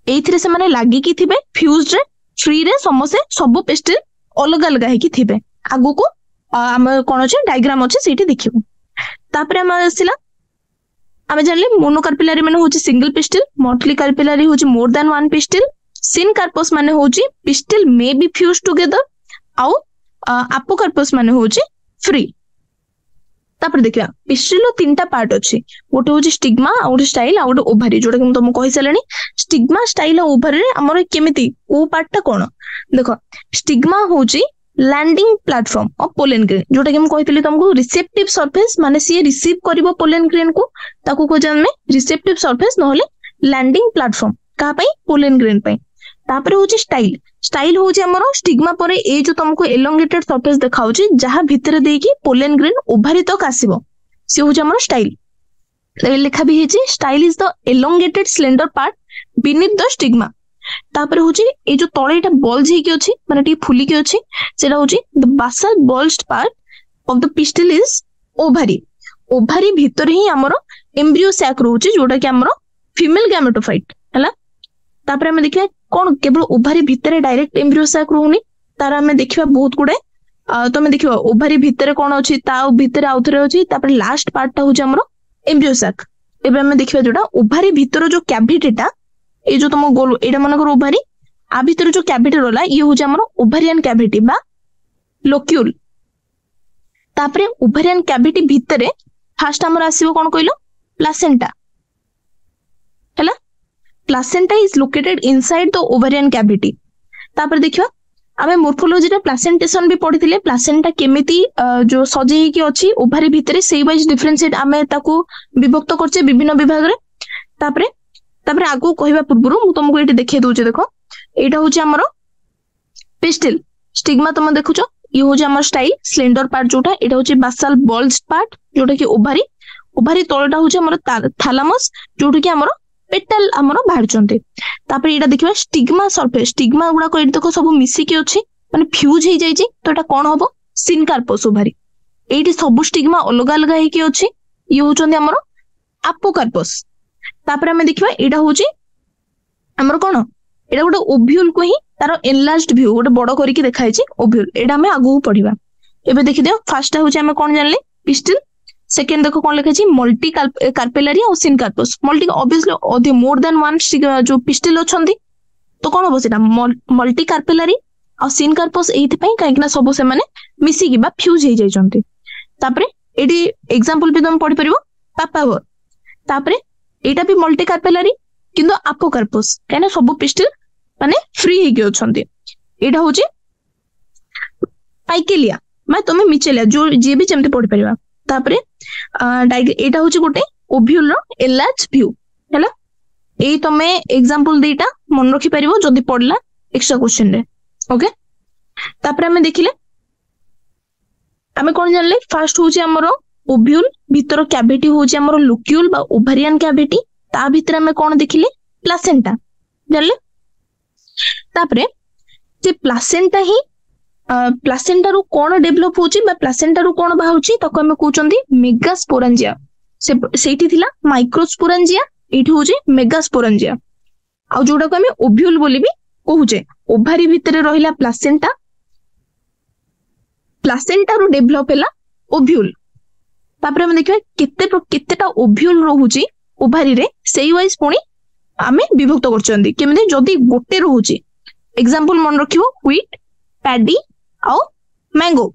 एथिरे से माने लागी की थिबे फ्यूज्ड रे फ्री रे समसे सब पिस्टिल अलग अलग है कि थिबे। आगु को हम कोन अछि डायग्राम अछि सेठी देखिबो। तापरे हम आसिला आमे जानले मोनोकार्पेलरी माने होची सिंगल पिस्टिल, मल्टीकार्पेलरी होची more than one pistil, syncarpous माने होची pistil may be fused together आउ अपोकार्पस माने होची फ्री। तापर देखिया पिस्टिल रो तीनटा पार्ट अछि, गोटे होची स्टिग्मा आ गोटे स्टाइल आ गोटे ओभारी, जोटा कि तुम कहि सलेनी। स्टिग्मा स्टाइल आ ओभारी रे हमर केमिति ओ पार्टटा कोन देखो। स्टिग्मा होची landing platform of pollen grain, जोटा कि हम कहितली तुमको रिसेप्टिव सरफेस माने सी रिसीव करिवो पोलन ग्रेन को, ताको को जान में रिसेप्टिव सरफेस नहले लैंडिंग प्लेटफॉर्म का पई पोलन ग्रेन पई। तापर होची स्टाइल, स्टाइल होची हमर स्टिग्मा परे ए जो तुमको एलोंगेटेड सरफेस देखाउची जहा भितर देकी पोलन ग्रेन ओभारी तक आसीबो, से होची हमर स्टाइल। लिखा भी हेची style is the elongated slender part beneath the stigma. तापर होची ए जो तळे एटा बल्ज हेकी अछि माने टी फुली के अछि, सेटा होची the basal bulged part of the pistil is ovary. Ovary भितर ही हमर एम्ब्रियो सैक रहउची, जोटा कि हमर फीमेल गैमेटोफाइट हला। तापर हम देखिया कोन केवल ओभारी भितर डायरेक्ट एम्ब्रियो सैक रहउनी, तार हम देखिबा बहुत गुडे तमे देखिबा ओभारी भितर कोन अछि ता भितर आउथरे अछि। तापर लास्ट पार्टटा होची हमर एम्ब्रियो सैक। एबे हम देखिबा जोटा ओभारी भितर जो कैविटीटा ए जो तुम गोल एटा मनकर ओभारी आ भितर जो कैविटी रहला ये होची हमर ओभारियन कैविटी बा लोक्यूल। तापरे ओभारियन कैविटी भितरे फास्ट हमर आसीबो कोन कहिलो प्लासेंटा हैला। Placenta is located inside the ovarian cavity. तापर देखिबा आमे मोर्फोलॉजी रे प्लासेंटेशन भी पढिथिले, प्लासेंटा केमिति जो सजेही की अछि ओभारी भितरे सेही वाइज डिफरेंशिएट आमे ताको विभक्त करछे विभिन्न विभाग रे। तापरे तापरे आगु कहिबा पूर्वरु मु तुमको एटी देखै दोचे, देखो एटा होची हमर पिस्टिल। स्टिग्मा तुम देखुछो ये होची हमर स्टाइल स्लेंडर पार्ट, जोटा एटा होची बासल बल्ज्ड पार्ट जोटा कि ओभारी। ओभारी तळटा होची हमर थैलामस, जोटा कि हमर पेटल हमर बाहर चंते। तापर एटा देखिबा स्टिग्मा सरफेस, स्टिग्मा गुडा को एटी देखो सब मिसी के अछि माने फ्यूज हे जाई छी, तो एटा कोन हबो सिनकार्पस ओभारी। एटी सब स्टिग्मा अलग अलग हे के अछि, ये होचंदी हमर अपोकार्पस। तापर हमें देखिबा एटा होची हमर कोन एटा गोटे ओव्यूल को ही तार एनलार्ज्ड व्यू गोटे बड़ करी के देखाई छी ओव्यूल। एटा हमें आगु पढिबा। एबे देखि दियो फर्स्ट होची हमें कोन जानले पिस्टिल, सेकंड देखो कोन लिखा छी मल्टी कार्पेलरी और syncarpous. Multi obviously Audi more than one जो पिस्टिल अछंती, तो कोन हो सेटा मल्टी कार्पेलरी और सिनकार्पस एथि पई काहे कि ना सब से माने मिसी कि बा फ्यूज हे जाई छंती। तापरे एडी एग्जांपल भी तुम पढि परिबो पापावर। तापरे एटा भी मल्टी कार्पेलरी किंतु अपोकार्पस काहे ना सब पिस्टिल माने फ्री हे के अछंती। एटा होची पाइकेलिया मैं तुम मिचेलिया जो जे भी जेमते पढि परिबा। तापरे एटा होची गोटे ओव्यूल रो एनलार्ज व्यू हैला। ए तमे एग्जांपल देटा मन रखि परिबो जदी पढला एक्स्ट्रा क्वेश्चन रे। ओके तापरे हमें देखिले हमें कोन जानले फर्स्ट होची हमरो ओव्यूल भीतर कैविटी होची हमरो लोक्यूल बा ओभारियन कैविटी, ता भीतर हमें कोन देखिले प्लासेंटा जानले। तापरे जे प्लासेंटा ही प्लासेंटा रो कोन डेवलप होची बा प्लासेंटा रो कोन बाहुची ताको हमें कहउचंदी मेगास्पोरेंजिया। सेठी थिला माइक्रोस्पोरेंजिया, एठी होची मेगास्पोरेंजिया। आ जोडा को हमें ओव्यूल बोली भी कहउचे। ओभारी भीतर रहिला प्लासेंटा, प्लासेंटा रो डेवलप हैला ओव्यूल। तापरे हम देखिबा केतेटा ओव्यूल रहउची ओभारी रे, सेही वाइज पुणी आमे विभक्त करचंदी केमिति जदी गोटे रहउची। एग्जांपल मन रखिबो व्हीट, पैडी आ मैंगो।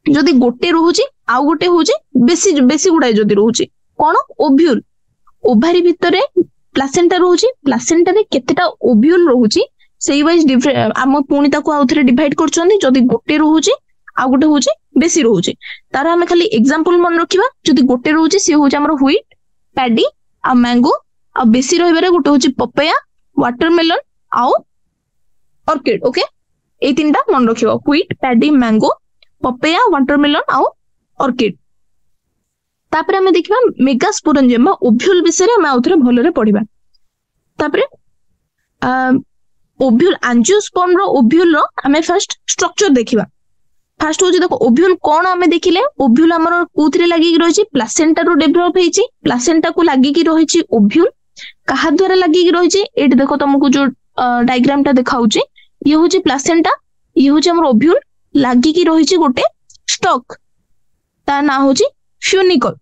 जदी गोटे रहउची आ गोटे होची बेसी गुडाय जदी रहउची कोन ओव्यूल। ओभारी भितरे प्लासेंटा रहउची, प्लासेंटा रे केतेटा ओव्यूल रहउची सेही वाइज आम पुणी ताको आउथरे डिवाइड करचंदी। जदी गोटे रहउची आ गोटे होची बेसी रहउची, तार हम खाली एग्जांपल मन रखिबा। जदी गोटे रहउची से होची हमर व्हीट, पैडी आ मैंगो, आ बेसी रहिबारे गोटे होची पपाया, वाटरमेलन आ ऑर्किड। ओके ए तीनटा मन रखिबो व्हीट पैडी मैंगो पपेया वाटरमेलन आउ ऑर्किड तापर हमें देखिबा मेगास्पोरेंजियम बा ओव्यूल विषय रे हमें आउथरे भलो रे पढिबा तापर ओव्यूल एंजियोस्पर्म रो ओव्यूल रो हमें फर्स्ट स्ट्रक्चर देखिबा फर्स्ट होची देखो ओव्यूल कोन हमें देखिले ओव्यूल हमर कोथरे लागि रहिछि प्लासेंटा रो डेवलप हेछि प्लासेंटा को लागि कि रहिछि ओव्यूल कहा द्वारा लागि कि रहिछि एट देखो तुमको जो डायग्राम टा देखाउछि ये होची प्लासेंटा ये होची हमर ओव्यूल लागि कि रहिछि गोटे स्टॉक ता ना होची फ्यूनिकल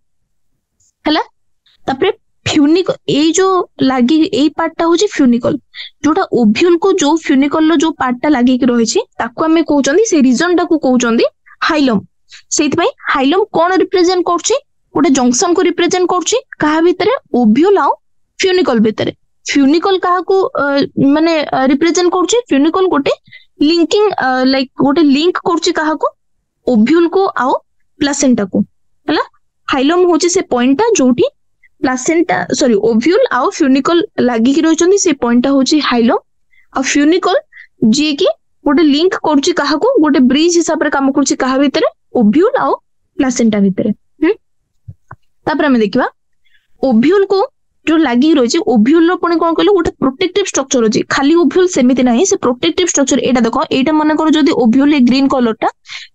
हला तापरे फ्यूनिकल ए जो लागि ए पार्ट टा होची फ्यूनिकल जोटा ओव्यूल को जो फ्यूनिकल रो जो पार्ट टा लागि कि रहिछि ताको हमें कहउचंदी से रीजन टा को कहउचंदी हाइलम सेति पई हाइलम कोन रिप्रेजेंट करछि गोटे जंक्शन को रिप्रेजेंट करछि कहा भितरे ओव्यूल आ फ्यूनिकल भितरे फ्यूनिकल कहा को माने रिप्रेजेंट करछि फ्यूनिकल गोटे लिंकिंग लाइक गोटे लिंक करछि कहा को ओव्यूल को आ प्लासेंटा को हला हाइलम होची से पॉइंट जोठी प्लासेंटा सॉरी ओव्यूल आ फ्यूनिकल लागि कि रहचंदी से पॉइंट होची हाइलम आ फ्यूनिकल जे कि गोटे लिंक करछि कहा को गोटे ब्रिज हिसाब रे काम करछि कहा भितरे ओव्यूल आ प्लासेंटा भितरे तापर हम देखिबा ओव्यूल को जो लागि रहिछि ओव्यूल रो पनि कोन कहले गोटे प्रोटेक्टिव स्ट्रक्चर अछि खाली ओव्यूल सेमिति नाही से प्रोटेक्टिव स्ट्रक्चर एटा देखो एटा मन कर जदी ओव्यूल ए ग्रीन कलर टा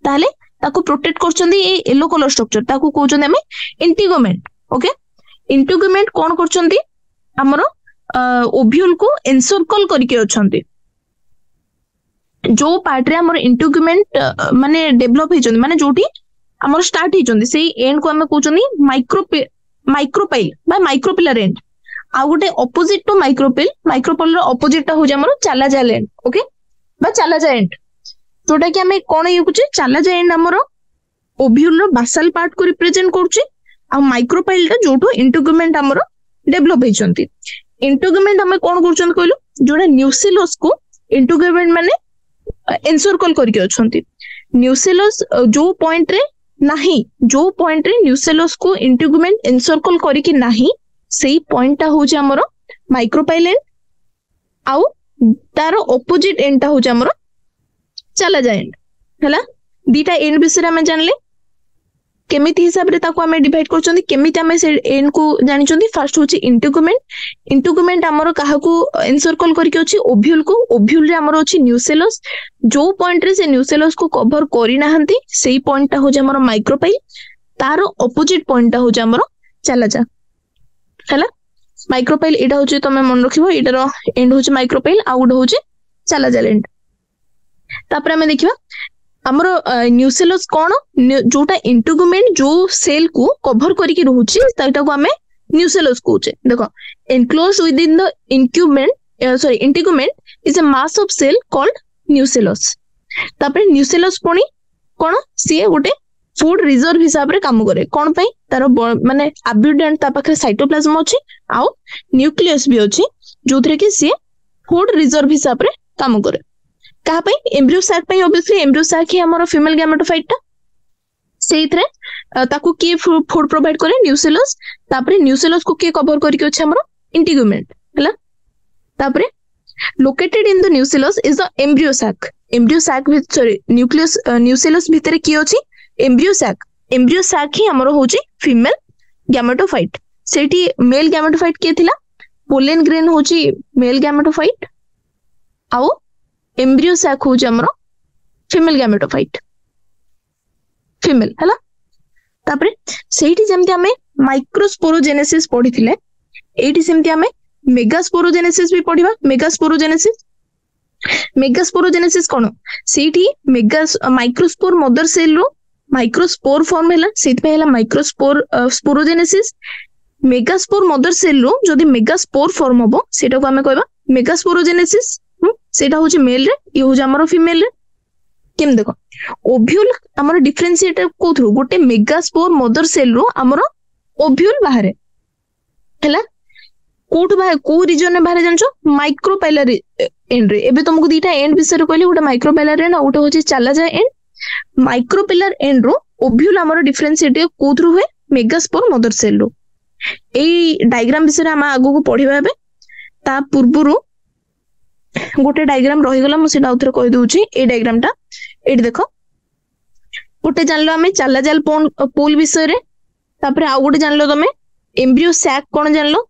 ताले ताको प्रोटेक्ट करचंदी ए येलो कलर स्ट्रक्चर ताको कहउचंदी हमें इंटीगोमेंट ओके इंटीगोमेंट कोन करचंदी हमरो ओव्यूल को एनसर्कल करके अछंती जो पार्ट रे हमर इंटीगोमेंट माने डेवलप हेचंदी माने जोठी हमर स्टार्ट हेचंदी सेही एंड को हमें कहउचंदी माइक्रोपाइल बा माइक्रोपिलर एंड आ गोटे ऑपोजिट टू माइक्रोपिलर ऑपोजिट टा हो जे हमर चालाजा एंड ओके बा चालाजा एंड जोटा कि हमें कोन युकुचे चालाजा एंड हमर ओव्यूल रो बासल पार्ट को रिप्रेजेंट करछि आ माइक्रोपाइल टा जोटो इंटीगोमेंट हमर डेवलप हेचंती इंटीगोमेंट हमें कोन करछन कहलो जोडा न्यूसिलस को इंटीगोमेंट माने एनसर्कल करके अछंती न्यूसिलस जो पॉइंट रे नाही जो पॉइंट रे न्यूसिलस को इंटीगोमेंट एनसर्कल करके नाही सेही पॉइंट टा होचे हमर माइक्रोपाइल एंड आउ तार ऑपोजिट एंड टा होचे हमर चालाजा एंड हला दीटा एंड विषय हमें जानले केमिति हिसाब रे ताको हमें डिवाइड करछंदी केमिति हमें से एंड को जानि छंदी फर्स्ट होची इंटीगोमेंट हमर काहा को एनसर्कल करके अछि ओव्यूल रे हमर अछि न्यूसिलस जो पॉइंट रे से न्यूसिलस को कवर करि नाहंती सेही पॉइंट टा होजे हमर माइक्रोपाइल तार ऑपोजिट पॉइंट टा होजे हमर चालाजा हला माइक्रोपाइल एटा होचे तमे मन रखिबो एटार एंड होचे माइक्रोपाइल आ गुड होचे चालाजा एंड तापर हमें देखिबा हमर न्यूसिलस कोन जोटा इंटीगोमेंट जो सेल को कवर करके रहउची ताटा को हमें न्यूसिलस कहउचे देखो enclose within the integument is a mass of cell called nucellus तापर न्यूसिलस पणी कोन सी गोटे फूड रिजर्व हिसाब रे काम करे कोन पई तार माने अब्यूडेंट ता पाखे साइटोप्लाज्म अछि आ न्यूक्लियस भी अछि जोथरे कि सी फूड रिजर्व हिसाब रे काम करे कहा पई एम्ब्रियो सैक पई ऑब्वियसली एम्ब्रियो सैक ही हमर फीमेल गैमेटोफाइट ता सेइथरे ताकू के फूड प्रोवाइड करे न्यूसिलस तापरे न्यूसिलस को के कवर करके अछि हमर इंटीगोमेंट हला तापरे located in the nucellus is the embryo sac sorry nucleus nucellus भितरे की अछि एम्ब्रियो सैक ही हमर होची फीमेल गैमेटोफाइट सेठी मेल गैमेटोफाइट के थिला पोलन ग्रेन होची मेल गैमेटोफाइट आउ एम्ब्रियो सैक होची हमर फीमेल गैमेटोफाइट फीमेल हला तापरे सेठी जेमति हमें माइक्रोस्पोरोजेनेसिस पढिथिले एठी सेमति हमें मेगास्पोरोजेनेसिस भी पढिबा मेगास्पोरोजेनेसिस कोन सेठी माइक्रोस्पोर मदर सेल रो माइक्रोस्पोर फॉर्म हैला सेति पहला microspore sporogenesis megaspore mother cell रो जदी मेगास्पोर फॉर्म होबो सेटा को हमें कहबा मेगास्पोरोजेनेसिस सेटा होची मेल रे ये हो हमर फीमेल रे केम देखो ओव्यूल हमर डिफरेंशिएटर कोथरो गोटे मेगास्पोर मदर सेल रो हमर ओव्यूल बाहर हैला कोठ बाहर को रीजन में बाहर जानछो माइक्रोपाइलर एंड रे एबे तुमको दीटा एंड विषय रे कहली गोटे माइक्रोपाइलर एंड गोटे होची चालाजा एंड माइक्रोपिलर एंड रो ओव्यूल हमर डिफरेंशिएटर कोथरो हुए मेगास्पोर मदर सेल रो एई डायग्राम विषय हम आगो को पढिबा बे ता पूर्वरु गोटे डायग्राम रहीगला मुझे आउथरे कहि दउची ए डायग्राम टा एठी देखो गोटे जानलो आमे चालाजाल पूल विषय रे तापर आ गोटे जानलो तमे एम्ब्रियो सैक कोन जानलो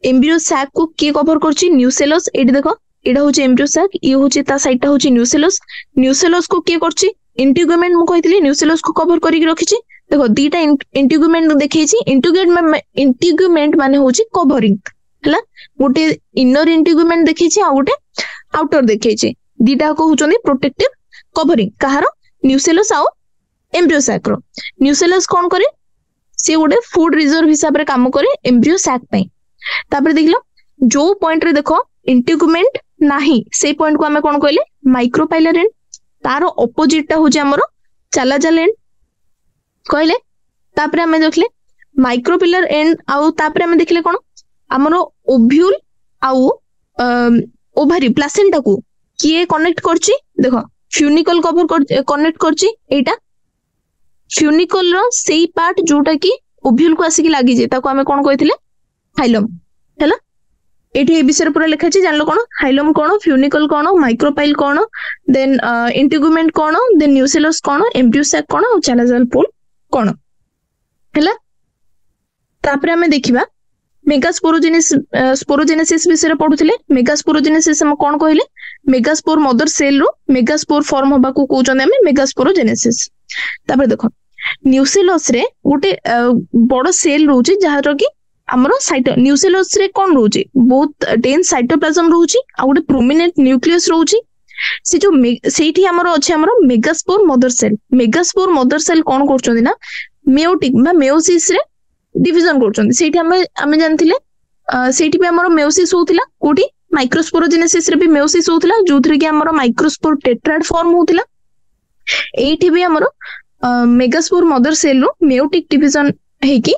एम्ब्रियो सैक को के कवर करची न्यूसेलस एठी देखो एटा होची एम्ब्रियो सैक ये होची ता साइड टा होची न्यूसेलस न्यूसेलस को के करची इंटिग्यूमेंट मु कहितली न्यूसेलस को कवर करी रखिची देखो दीटा इंटिग्यूमेंट देखैची इंटिग्यूमेंट माने होची कवरिंग हला गोटे इनर इंटिग्यूमेंट देखैची आ गोटे आउटर देखैची दीटा को होचोनी प्रोटेक्टिव कवरिंग कहारो न्यूसेलस आ एम्ब्रियो सैक रो न्यूसेलस कोन करे से गोटे फूड रिजर्व हिसाब रे काम करे एम्ब्रियो सैक पई तापर देखलो जो पॉइंट रे देखो इंटिग्यूमेंट नाही से पॉइंट को हमें कोन कहले माइक्रोपाइलर एंड तारो ऑपोजिट टा होजे हमरो चालाजाल एंड कहले तापर हमें देखले माइक्रोपिलर एंड आउ तापर हमें देखले कोन हमरो ओव्यूल आउ ओभारी प्लासेंटा को किए कनेक्ट करची देखो फ्यूनिकल कवर कनेक्ट करची एटा फ्यूनिकल रो सेई पार्ट जोटा की ओव्यूल को आसी की लागि जे ताको हमें कोन कहितले हाइलम हैला एठी ए विषय पूरा लिखा छी जानलो कोन हाइलम कोन फ्यूनिकल कोन माइक्रोपाइल कोन देन इंटिग्यूमेंट कोन देन न्यूसेलस कोन एम्ब्रियो सैक कोन और चालाजाल पूल कोन हैला तापर हमें देखिबा मेगास्पोरोजेनेसिस विषय पढुथिले मेगास्पोरोजेनेसिस हम कोन कहले मेगास्पोर मदर सेल रो मेगास्पोर फॉर्म होबा को कहउछन हमें मेगास्पोरोजेनेसिस तापर देखो न्यूसेलस रे गोटे बड़ सेल रहउची जहार की हमरो साइट न्यूसेलस रे कोन रहउची बहुत डेंस साइटोप्लाज्म रहउची आ गोटे प्रोमिनेंट न्यूक्लियस रहउची से जो सेठी हमरो अछि हमरो मेगास्पोर मदर सेल कोन करचोंदी ना मेयोटिक बा मेयोसिस रे डिवीजन करचोंदी सेठी हमें जानथिले सेठी पे हमरो मेयोसिस होतिला कोठी माइक्रोस्पोरोजेनेसिस रे भी मेयोसिस होतिला जोथरे कि हमरो माइक्रोस्पोर टेट्राड फॉर्म होतिला एठी भी हमरो मेगास्पोर मदर सेल रो मेयोटिक डिवीजन हेकी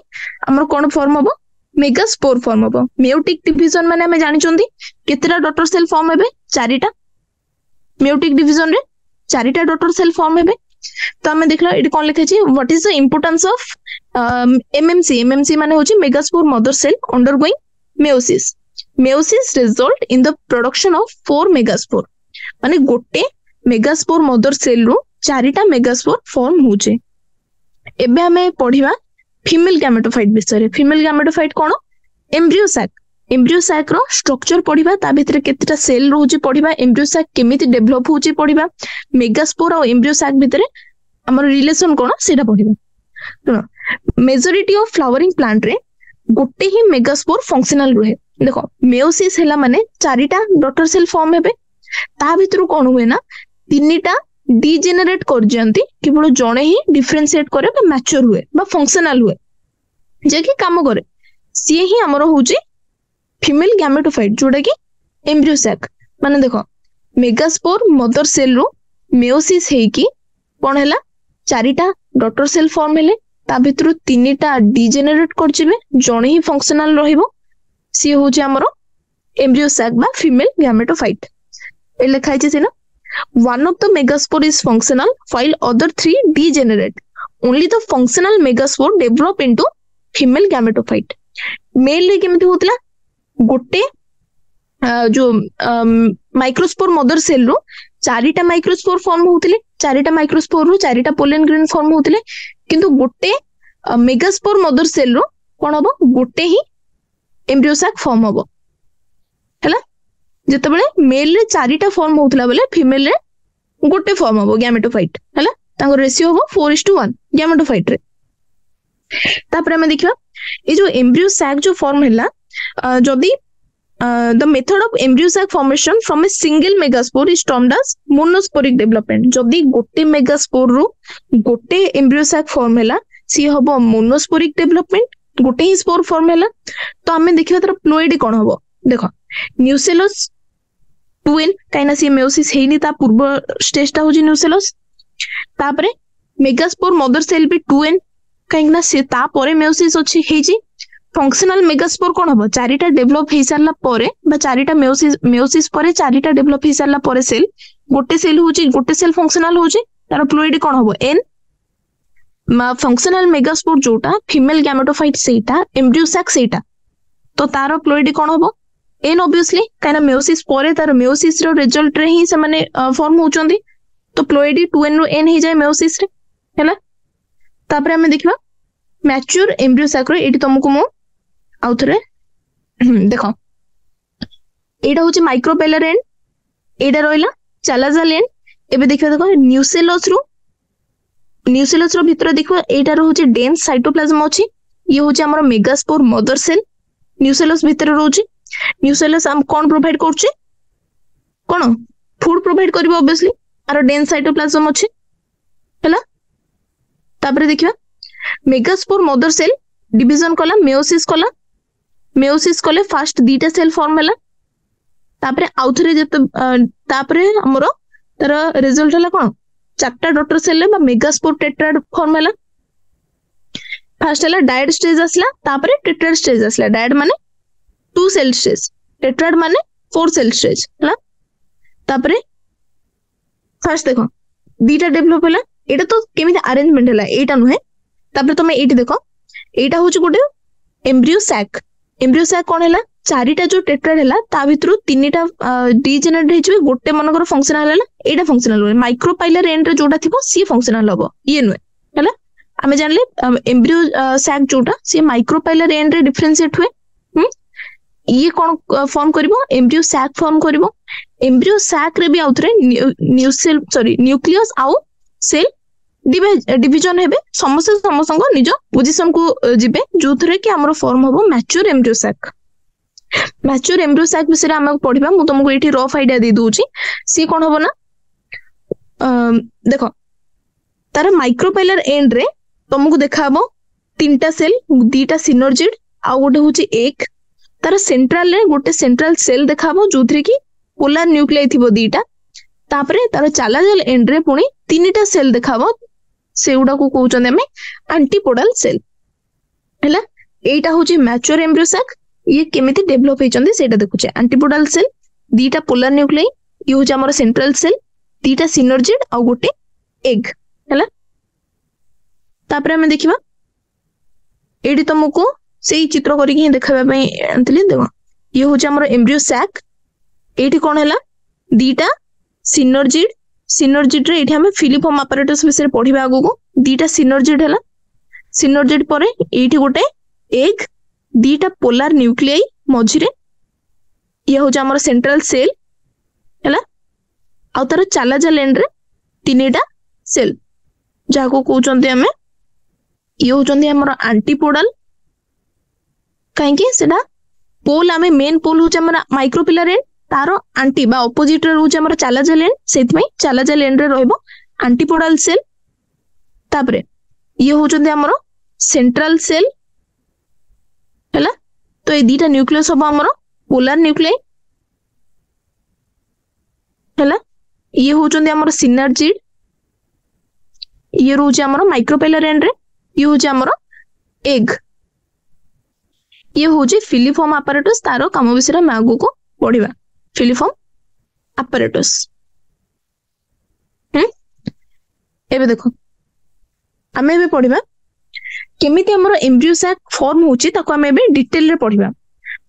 हमरो कोन फॉर्म होबो मेगास्पोर फॉर्म होबो मेयोटिक डिवीजन माने हमें जानिचोंदी केतेटा डॉटर सेल फॉर्म हेबे चारिटा मेयोटिक डिवीजन रे चारिटा डॉटर सेल फॉर्म हेबे तो हमें देखला एटी कोन लिखा छी what is the importance of MMC माने होची megaspore mother cell undergoing meiosis result in the production of 4 megaspore माने गोटे मेगास्पोर मदर सेल रो चारिटा मेगास्पोर फॉर्म होचे एबे हमें पढिबा फीमेल गैमेटोफाइट विषय फीमेल गैमेटोफाइट कोन एम्ब्रियो सैक रो स्ट्रक्चर पढिबा ता भितर केतेटा सेल रहउची पढिबा एम्ब्रियो सैक केमिति डेवलप होउची पढिबा मेगास्पोर और एम्ब्रियो सैक भितर हमर रिलेशन कोन सेटा पढिबा तो मेजॉरिटी ऑफ फ्लावरिंग प्लांट रे गोटे ही मेगास्पोर फंक्शनल रहे देखो मेयोसिस हैला माने चारिटा डॉटर सेल फॉर्म हेबे ता भितर कोन हुए ना तीनटा डीजेनरेट कर जंती केवल जणे ही डिफरेंशिएट करे बा मैच्योर हुए बा फंक्शनल हुए जे कि काम करे सी ही हमर होची फीमेल गैमेटोफाइट जोटा कि एम्ब्रियो सैक माने देखो मेगास्पोर मदर सेल रो मेयोसिस हे कि कोन हैला चारिटा डॉटर सेल फॉर्म हेले ता भितर तीनटा डीजेनरेट कर जिवे जणे ही फंक्शनल रहिबो सी होची हमर एम्ब्रियो सैक बा फीमेल गैमेटोफाइट ए लिखाइ छै ना one of the megaspore is functional while other 3 degenerate only the functional megaspore develop into female gametophyte male रे केमिति होतला गोटे जो माइक्रोस्पोर मदर सेल रो चारिटा माइक्रोस्पोर फॉर्म होतले चारिटा माइक्रोस्पोर रो चारिटा पोलन ग्रेन फॉर्म होतले किंतु गोटे मेगास्पोर मदर सेल रो कोन हबो गोटे ही एम्ब्रियो सैक फॉर्म हबो हैला जते बेले मेल रे चारिटा फॉर्म होतला बेले फीमेल रे गोटे फॉर्म हबो गैमेटोफाइट हैला तांको रेशियो हबो 4:1 गैमेटोफाइट रे तापर हम देखिबा ए जो एम्ब्रियो सैक जो फॉर्म हैला जदी the method of embryo sac formation from a single megaspore is termed as monosporic development जदी गोटे मेगास्पोर रो गोटे एम्ब्रियो सैक फॉर्म हैला सी हबो मोनोस्पोरिक डेवलपमेंट गोटे ही स्पोर फॉर्म हैला तो हमें देखिबा तर प्लोइड कोन हबो देखो न्यूसेलस 2n काइना सी मेयोसिस हेनी ता पूर्व स्टेज ता होजी न्यूसेलस तापरे मेगास्पोर मदर सेल भी 2n काइना सी ता परे मेयोसिस अछि हेजी फंक्शनल मेगास्पोर कोन हबो चारिटा डेवलप हे सारला परे बा चारिटा मेयोसिस परे चारिटा डेवलप हे सारला परे सेल गोटे सेल होची गोटे सेल फंक्शनल होची तार प्लोइड कोन हबो n फंक्शनल मेगास्पोर जोटा फीमेल गैमेटोफाइट सेटा एम्ब्रियो सैक सेटा तो तार प्लोइड कोन हबो एन ऑब्वियसली कहीं मेयोसिस पर तार मेयोसिस रो रिजल्ट रे ही से माने फॉर्म होचंदी तो प्लोइडी 2n रो n ही जाए मेयोसिस रे हैला तापर हमें देखिबा मैच्योर एम्ब्रियो सैक रो एटी तुमको मो आउ थरे देखो एटा होची माइक्रोपेलर एंड एटा रोइला चालाजाल एंड एबे देखिबा देखो न्यूसेलस रो भीतर देखो एटा रो होची डेंस साइटोप्लाज्म अछि ये होची हमर मेगास्पोर मदर सेल न्यूसेलस भीतर रोची न्यूसेलस हम कोन प्रोवाइड करछि कोन फूड प्रोवाइड करबो ऑब्वियसली आरो डेंस साइटोप्लाज्म अछि हैला तापर देखिबा मेगास्पोर मदर सेल डिवीजन कला मेयोसिस कले फर्स्ट दीटा सेल फॉर्म हैला तापर आउथरे जत तापर हमरो तर रिजल्ट हैला कोन चारटा डॉटर सेल बा मेगास्पोर टेट्राड फॉर्म हैला फर्स्ट हैला डायड स्टेज आसला तापर टेट्राड स्टेज आसला डायड माने 2 सेल स्टेज टेट्राड माने 4 सेल स्टेज हैला तापर फर्स्ट देखो दीटा डेवलप हैला एटा तो केमिति अरेंजमेंट हैला एटा नुहे तापर तुम एटी देखो एटा होची गोटे एम्ब्रियो सैक कोन हैला चारिटा जो टेट्राड हैला ता भितरु तीनटा डीजेनरेट हेचिबे गोटे मनकर फंक्शनल हैला एटा फंक्शनल होय माइक्रोपाइलर एंड रे जोटा थिबो सी फंक्शनल होबो ये नुहे हैला हमें जानले एम्ब्रियो सैक जोटा सी माइक्रोपाइलर एंड रे डिफरेंशिएट हुए ये कौन फॉर्म करिवो एम्ब्रियो सैक फॉर्म करिवो एम्ब्रियो सैक रे भी आउथरे न्यूक्लियस आउ सेल डिवीजन हेबे समस्त निज पोजीशन को जिबे जोथरे कि हमरो फॉर्म होबो मैच्योर एम्ब्रियो सैक विषय रे हम पढिबा मु तुमको एठी रफ आइडिया दे दूची सी कोन होबो ना देखो तार माइक्रोपाइलर एंड रे तुमको देखाबो तीनटा सेल दीटा सिनर्जिड आ गोटे होची एक तार सेंट्रल रे गोटे सेंट्रल सेल देखाबो जोथरे कि पोलर न्यूक्लियाई थिबो दीटा तापरे तार चालाजाल एंड रे पुनी तीनटा सेल देखाबो सेउडा को कहउचन हमें एंटीपोडल सेल हैला एटा होची मैच्योर एम्ब्रियो सैक ये केमिति डेवलप हेचंदी सेटा देखुचे एंटीपोडल सेल दीटा पोलर न्यूक्लियाई ये होची हमर सेंट्रल सेल दीटा सिनर्जिड आ गोटे एग हैला तापरे हमें देखिबा एडी तुमको सेही चित्र करिक ही देखाबा पई आंतली देखो ये होची हमर एम्ब्रियो सैक एठी कोन हैला दीटा सिनर्जिड रे एठी हमें फिलिफॉर्म apparatus विषय पढिबा आगो को दीटा सिनर्जिड हैला सिनर्जिड परे एठी गोटे एग दीटा पोलर न्यूक्लियाई मझिरे ये होजा हमर सेंट्रल सेल हैला आ तार चालाजाल एंड रे तीनटा सेल जाको कहउचंती हमें ये होचंती हमर एंटीपोडल काहे कि सेडा पोल हमें मेन पोल होचा हमर माइक्रोपिलर एंड तारो आंटी बा ऑपोजिट रे होचा हमर चालाजाल एंड सेति में चालाजाल एंड रे रहबो एंटीपोडल सेल तापरे ये होचंती हमर सेंट्रल सेल हैला तो ये दीटा न्यूक्लियस हबो हमर पोलर न्यूक्लियाई हैला ये होचंती हमर सिनर्जिड ये रोचे हमर माइक्रोपेलर एंड रे ये होचे हमर एग ये होचे फिलिफॉर्म apparatus तारो काम विषय में आगु को पढिबा फिलिफॉर्म apparatus एबे देखो हमें भी पढिबा केमिति हमर एम्ब्रियो सैक फॉर्म होची ताको हमें भी डिटेल रे पढिबा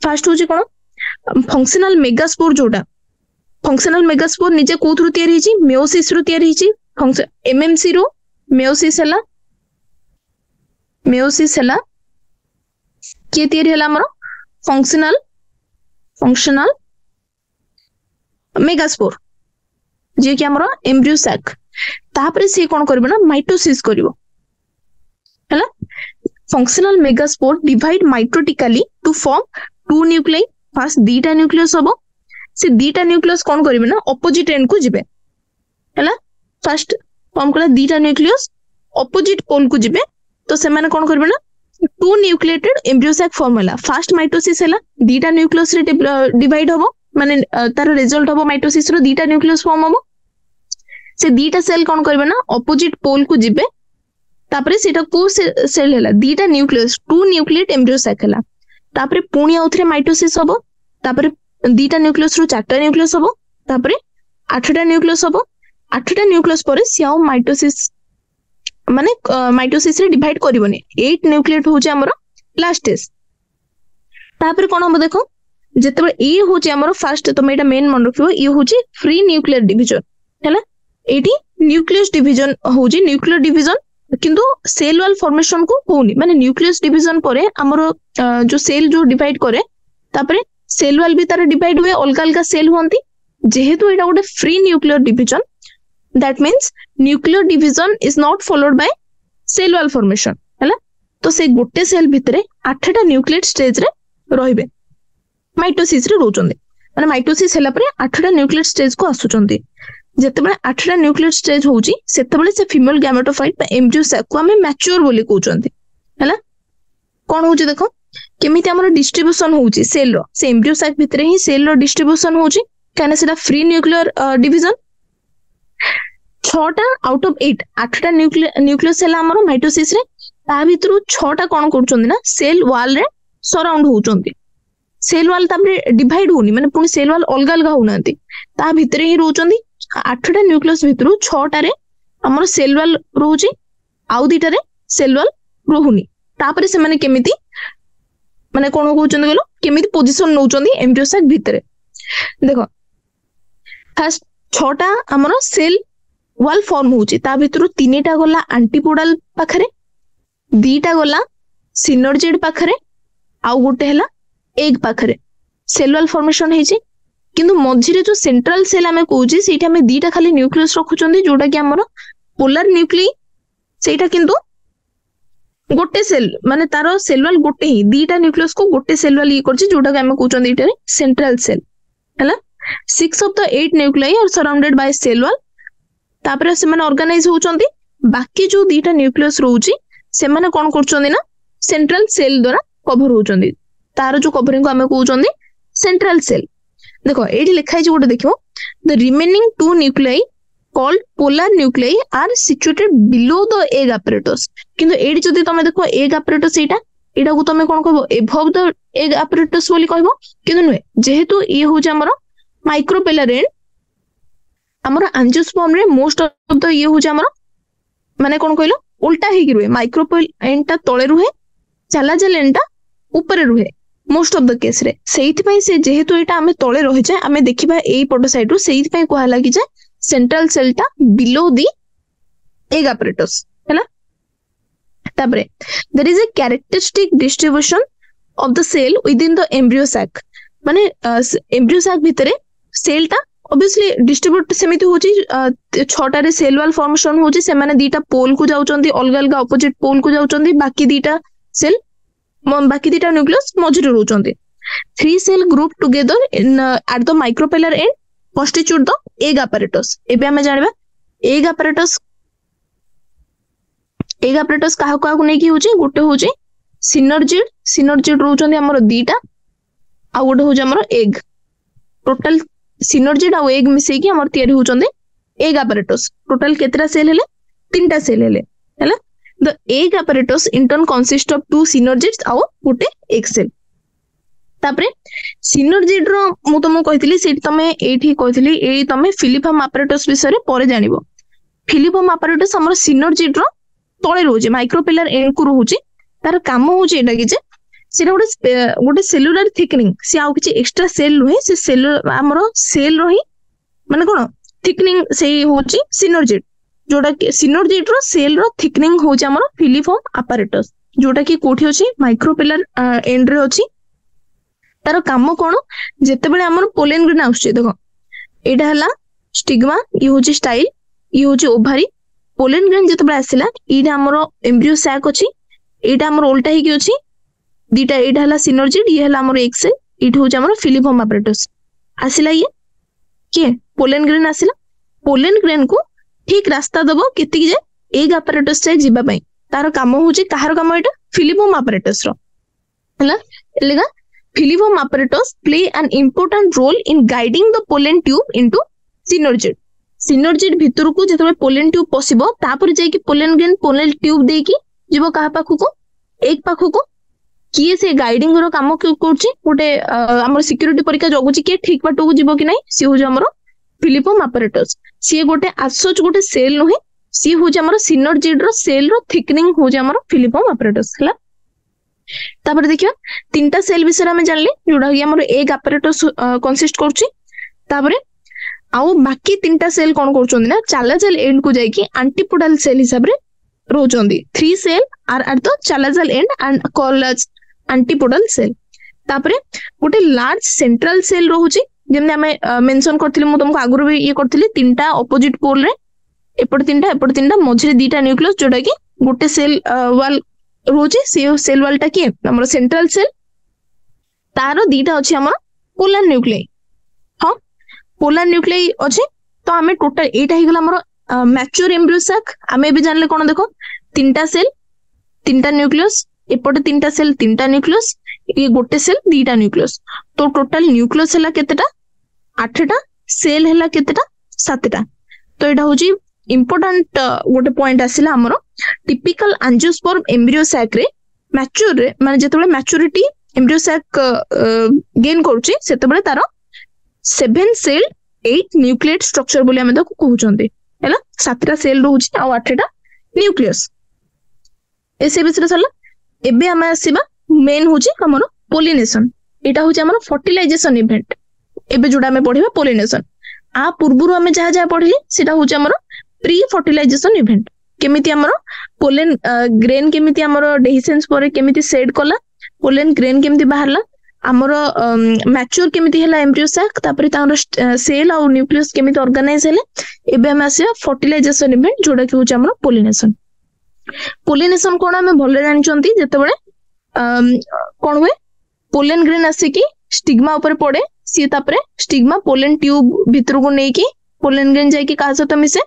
फर्स्ट होची कोन फंक्शनल मेगास्पोर जोटा फंक्शनल मेगास्पोर निजे कोथरु तयार हिची मेयोसिस रु तयार हिची एमएमसी रु मेयोसिस हला के तयार हला हमर फंक्शनल मेगास्पोर जे कि हमर एम्ब्रियो सैक तापरे से कोन करबो ना माइटोसिस करबो हला functional megaspore divide mitotically to form two nuclei first दीटा न्यूक्लियस हबो से दीटा न्यूक्लियस कोन करबे ना ऑपोजिट एंड को जिबे हला फर्स्ट फॉर्म कला दीटा न्यूक्लियस ऑपोजिट पोल को जिबे तो से माने कोन करबे ना two nucleated embryo sac form हला फर्स्ट माइटोसिस हला दीटा न्यूक्लियस रे डिवाइड हबो माने तार रिजल्ट हबो माइटोसिस रो दीटा न्यूक्लियस फॉर्म हबो से दीटा सेल कोन करबे ना ऑपोजिट पोल को जिबे तापरे सेटा को सेल हला दीटा nucleus two nucleate embryo sac हला तापरे पुणी आउथरे माइटोसिस हबो तापरे दीटा न्यूक्लियस रो चारटा न्यूक्लियस हबो तापरे आठटा न्यूक्लियस हबो आठटा न्यूक्लियस परे सियाओ माइटोसिस माने माइटोसिस रे डिवाइड करिवोनी 8 न्यूक्लिएट होचे हमर लास्ट स्टेज तापर कोन हम देखो जेतेबे ये होची हमर फर्स्ट तुम एटा मेन मन रखियो ये होची फ्री न्यूक्लियर डिवीजन हैला एटी न्यूक्लियस डिवीजन होची न्यूक्लियर डिवीजन किंतु सेल वाल फॉर्मेशन को होनी माने न्यूक्लियस डिवीजन परे हमर जो सेल जो डिवाइड करे तापरे सेल वाल भी तार डिवाइड हुए अलग अलग सेल होंती जेहेतु एटा गोटे free nuclear division that means nuclear division is not followed by cell wall formation हैला तो से गोटे सेल भितरे 8टा न्यूक्लियेट स्टेज रे रहिबे माइटोसिस रे रोचंदी माने माइटोसिस हैला परे 8टा न्यूक्लियेट स्टेज को आसुचंदी जेतेबेले 8टा न्यूक्लियेट स्टेज होउची सेतेबेले से फीमेल गैमेटोफाइट बा एम्ब्रियो सैक को हमें मैच्योर बोली कहउचंदी हैला कोन होउची देखो केमिति हमर डिस्ट्रीब्यूशन होउची सेल रो से एम्ब्रियो सैक भितरे ही सेल रो डिस्ट्रीब्यूशन होउची काने सेटा फ्री न्यूक्लियर डिवीजन 6टा आउट ऑफ 8 8टा न्यूक्लियस हैला हमर माइटोसिस रे ता भितरु 6टा कोन करचंदी ना सेल वॉल रे सराउंड होउचंदी सेल वॉल तापरे डिवाइड होनी माने पुनी सेल वॉल अलग अलग होनांती ता भितरे ही रोचंदी 8टा न्यूक्लियस भितरु 6टा रे हमर सेल वॉल रोची आउ दीटा रे सेल वॉल रोहुनी तापरे से माने केमिति माने कोन कहउचंदी गलो केमिति पोजीशन नउचंदी एम्ब्रियो सैक भितरे देखो फर्स्ट 6टा हमर सेल वॉल फॉर्म होची ता भितरु 3टा गला एंटीपोडल पाखरे 2टा गला सिनर्जिड पाखरे आउ गोटे हला एग पाखरे सेल वॉल फॉर्मेशन हेची किंतु मझिरे जो सेंट्रल सेल हमें कहूची सेठी हमें 2टा खाली न्यूक्लियस रखुचंदी जोटा कि हमर पोलर न्यूक्लियस सेटा किंतु गोटे सेल माने तारो सेल वॉल गोटे ही 2टा न्यूक्लियस को गोटे सेल वॉल ये करची जोटा कि हमें कहउचंदी इटे सेंट्रल सेल हला 6 of the 8 nuclei are surrounded by cell wall तापरे से माने ऑर्गेनाइज होउचंदी बाकी जो 2टा न्यूक्लियस रहउची से माने कोन करचंदी ना सेंट्रल सेल द्वारा कवर होउचंदी तार जो कवरिंग को हमें कहउचंदी सेंट्रल सेल देखो एडी लिखा है जो गोटे देखो the remaining 2 nuclei called polar nuclei are situated below the egg apparatus किंतु एडी जदी तमे देखो एग apparatus एटा को तमे कोन कहबो एबव द एग apparatus बोली कहबो किंतु नुए जेहेतु ये होज हमर माइक्रोपेलर एंड हमर एंजियोस्पर्म रे मोस्ट ऑफ द ये होज हमर माने कोन कहलो उल्टा ही रुहे माइक्रोपेल एंड ता तळे रुहे चालाजल एंड ता ऊपर रुहे मोस्ट ऑफ द केस रे सेहित पई से जेहेतु एटा हमें तळे रहि जाय हमें देखिबा एई पट साइड रु सेहित पई कोहा लागी जाय सेंट्रल सेल ता बिलो दी एग apparatus हैला ताबरे there is a characteristic distribution of the cell within the embryo sac माने एम्ब्रियो सैक भितरे सेल ता ऑब्वियसली डिस्ट्रीब्यूट सेमिति होची 6टा रे सेल वॉल फॉर्मेशन होची से माने 2टा पोल को जाउचंदी अलग अलग ऑपोजिट पोल को जाउचंदी बाकी 2टा सेल बाकी 2टा न्यूक्लियस मझिरे रहउचंदी 3 cell group together in at the micropylar end constitute the egg apparatus एबे हमें जानबा एग apparatus काहा काहा को नै की होची गोटे होची सिनर्जिड रहउचंदी हमर 2टा आ गोटे होची हमर एग टोटल सिनर्जिड आ एग मिसे की हमर तयारी होचंदी एग apparatus टोटल केतरा सेल हेले 3टा सेल हेले हैला the egg apparatus in turn consist of 2 synergids आ गोटे एग सेल तापरे सिनर्जिड रो मु तुमको कहितली सेठी तमे एठी कहितली ए तमे फिलिफॉर्म apparatus विषय रे परे जानिबो फिलिफॉर्म apparatus हमर सिनर्जिड रो तळे रोजे माइक्रोपेलर एंड को रोहुची तार काम होची एटा कि जे सेटा गोटे सेलुलर थिकनिंग से आउ किछि एक्स्ट्रा सेल रुहे से सेल हमर सेल रही माने कोन थिकनिंग से होची सिनर्जिड जोटा कि सिनर्जिड रो सेल रो थिकनिंग होची हमर फिलिफॉर्म apparatus जोटा कि कोठी अछि माइक्रोपेलर एंड रे अछि तार काम कोन जेते बेले हमर पोलेन ग्रेन आउछ देखो एटा हला स्टिग्मा ये होची स्टाइल ये होची ओभारी पोलेन ग्रेन जेते बेले आसिला एटा हमर एम्ब्रियो सैक अछि एटा हमर उल्टा ही कि अछि 2टा एटा हला सिनर्जिड ये हला हमर एक्स एट होची हमर फिलिफॉर्म apparatus आसिला ये के पोलेन ग्रेन आसिला पोलेन ग्रेन को ठीक रास्ता दबो केति कि जे एग apparatus से जिबा पई तार काम होची काहर काम एटा फिलिफॉर्म apparatus रो हला लेगा filiform apparatus play an important role in guiding the pollen tube into synergid synergid भितर को जेतबे pollen tube पसिबो तापर जे कि pollen grain pollen tube दे कि जीवो काहा पाखु को एक पाखु को किए से गाइडिंग रो काम करछि गोटे हमर सिक्योरिटी परीक्षा जगुछि के ठीक बाटो को जीवो कि नै सी हो जे हमर फिलिफॉर्म apparatus सी गोटे आसोच गोटे सेल नहे सी हो जे हमर synergid रो सेल रो थिकनिंग हो जे हमर फिलिफॉर्म apparatus हला तापर देखिए तीनटा सेल विषय में जानले जोड़ा कि हमर एग apparatus कंसिस्ट करछि तापर आउ बाकी तीनटा सेल कोन करछोंदी ना चालाजल एंड को जाई कि एंटीपोडल सेल हिसाब रे रोचोंदी 3 cell are at the chalazal end and called as antipodal cell तापर गोटे लार्ज सेंट्रल सेल रहउची जेमने हमें मेंशन करथिले मु तुमको आगुर भी ये करथिले तीनटा ऑपोजिट पोल रे एपट तीनटा मझे दीटा न्यूक्लियस जोटा कि गोटे सेल वाल रोचे से सेल वाल टा कि हमर सेंट्रल सेल तारो दीटा अछि हमर पोलर न्यूक्लियाई हां पोलर न्यूक्लियाई अछि तो हमें टोटल एटा ही गला हमर मैच्योर एम्ब्रियो सैक हमें भी जानले कोन देखो तीनटा सेल तीनटा न्यूक्लियस एपट तीनटा सेल तीनटा न्यूक्लियस ये गोटे सेल दीटा न्यूक्लियस तो टोटल न्यूक्लियस हला केतेटा 8टा सेल हला केतेटा 7टा तो एटा होची इम्पोर्टेंट गोटे पॉइंट आसिला हमरो टिपिकल एंजियोस्पर्म एम्ब्रियो सैक रे मैच्योर रे माने जेतेबेले मैच्योरिटी एम्ब्रियो सैक गेन करछि सेतेबेले तारो 7 सेल 8 न्यूक्लिएट स्ट्रक्चर बोली हमें ताको कहउचंती हैला 7टा सेल रहउछि आ 8टा न्यूक्लियस एसे बिसरे सला एबे हम आसीबा मेन होछि हमरो पोलिनेशन एटा होछि हमरो फर्टिलाइजेशन इवेंट एबे जोडा में पढिबा पोलिनेशन आ पूर्वरु हमें जहा जहा पढिली सेटा होछि हमरो प्री फर्टिलाइजेशन इवेंट केमिति हमरो पोलेन ग्रेन केमिति हमरो डेहिसेंस परे केमिति सेड कला पोलेन ग्रेन केमिति बाहरला हमरो मैच्योर केमिति हला एम्ब्रियो सैक तापरे तारो सेल और न्यूक्लियस केमिति ऑर्गेनाइज हेले एबे हम आसीबा फर्टिलाइजेशन इवेंट जोडा कि होछि हमरो पोलिनेशन पोलिनेशन कोन हमें भले जानिचंती जेतेबेले कोन हुए पोलेन ग्रेन आसे कि स्टिग्मा ऊपर पड़े सी तापरे स्टिग्मा पोलेन ट्यूब भितर को नै कि पोलेन ग्रेन जाय कि का सहित मिसे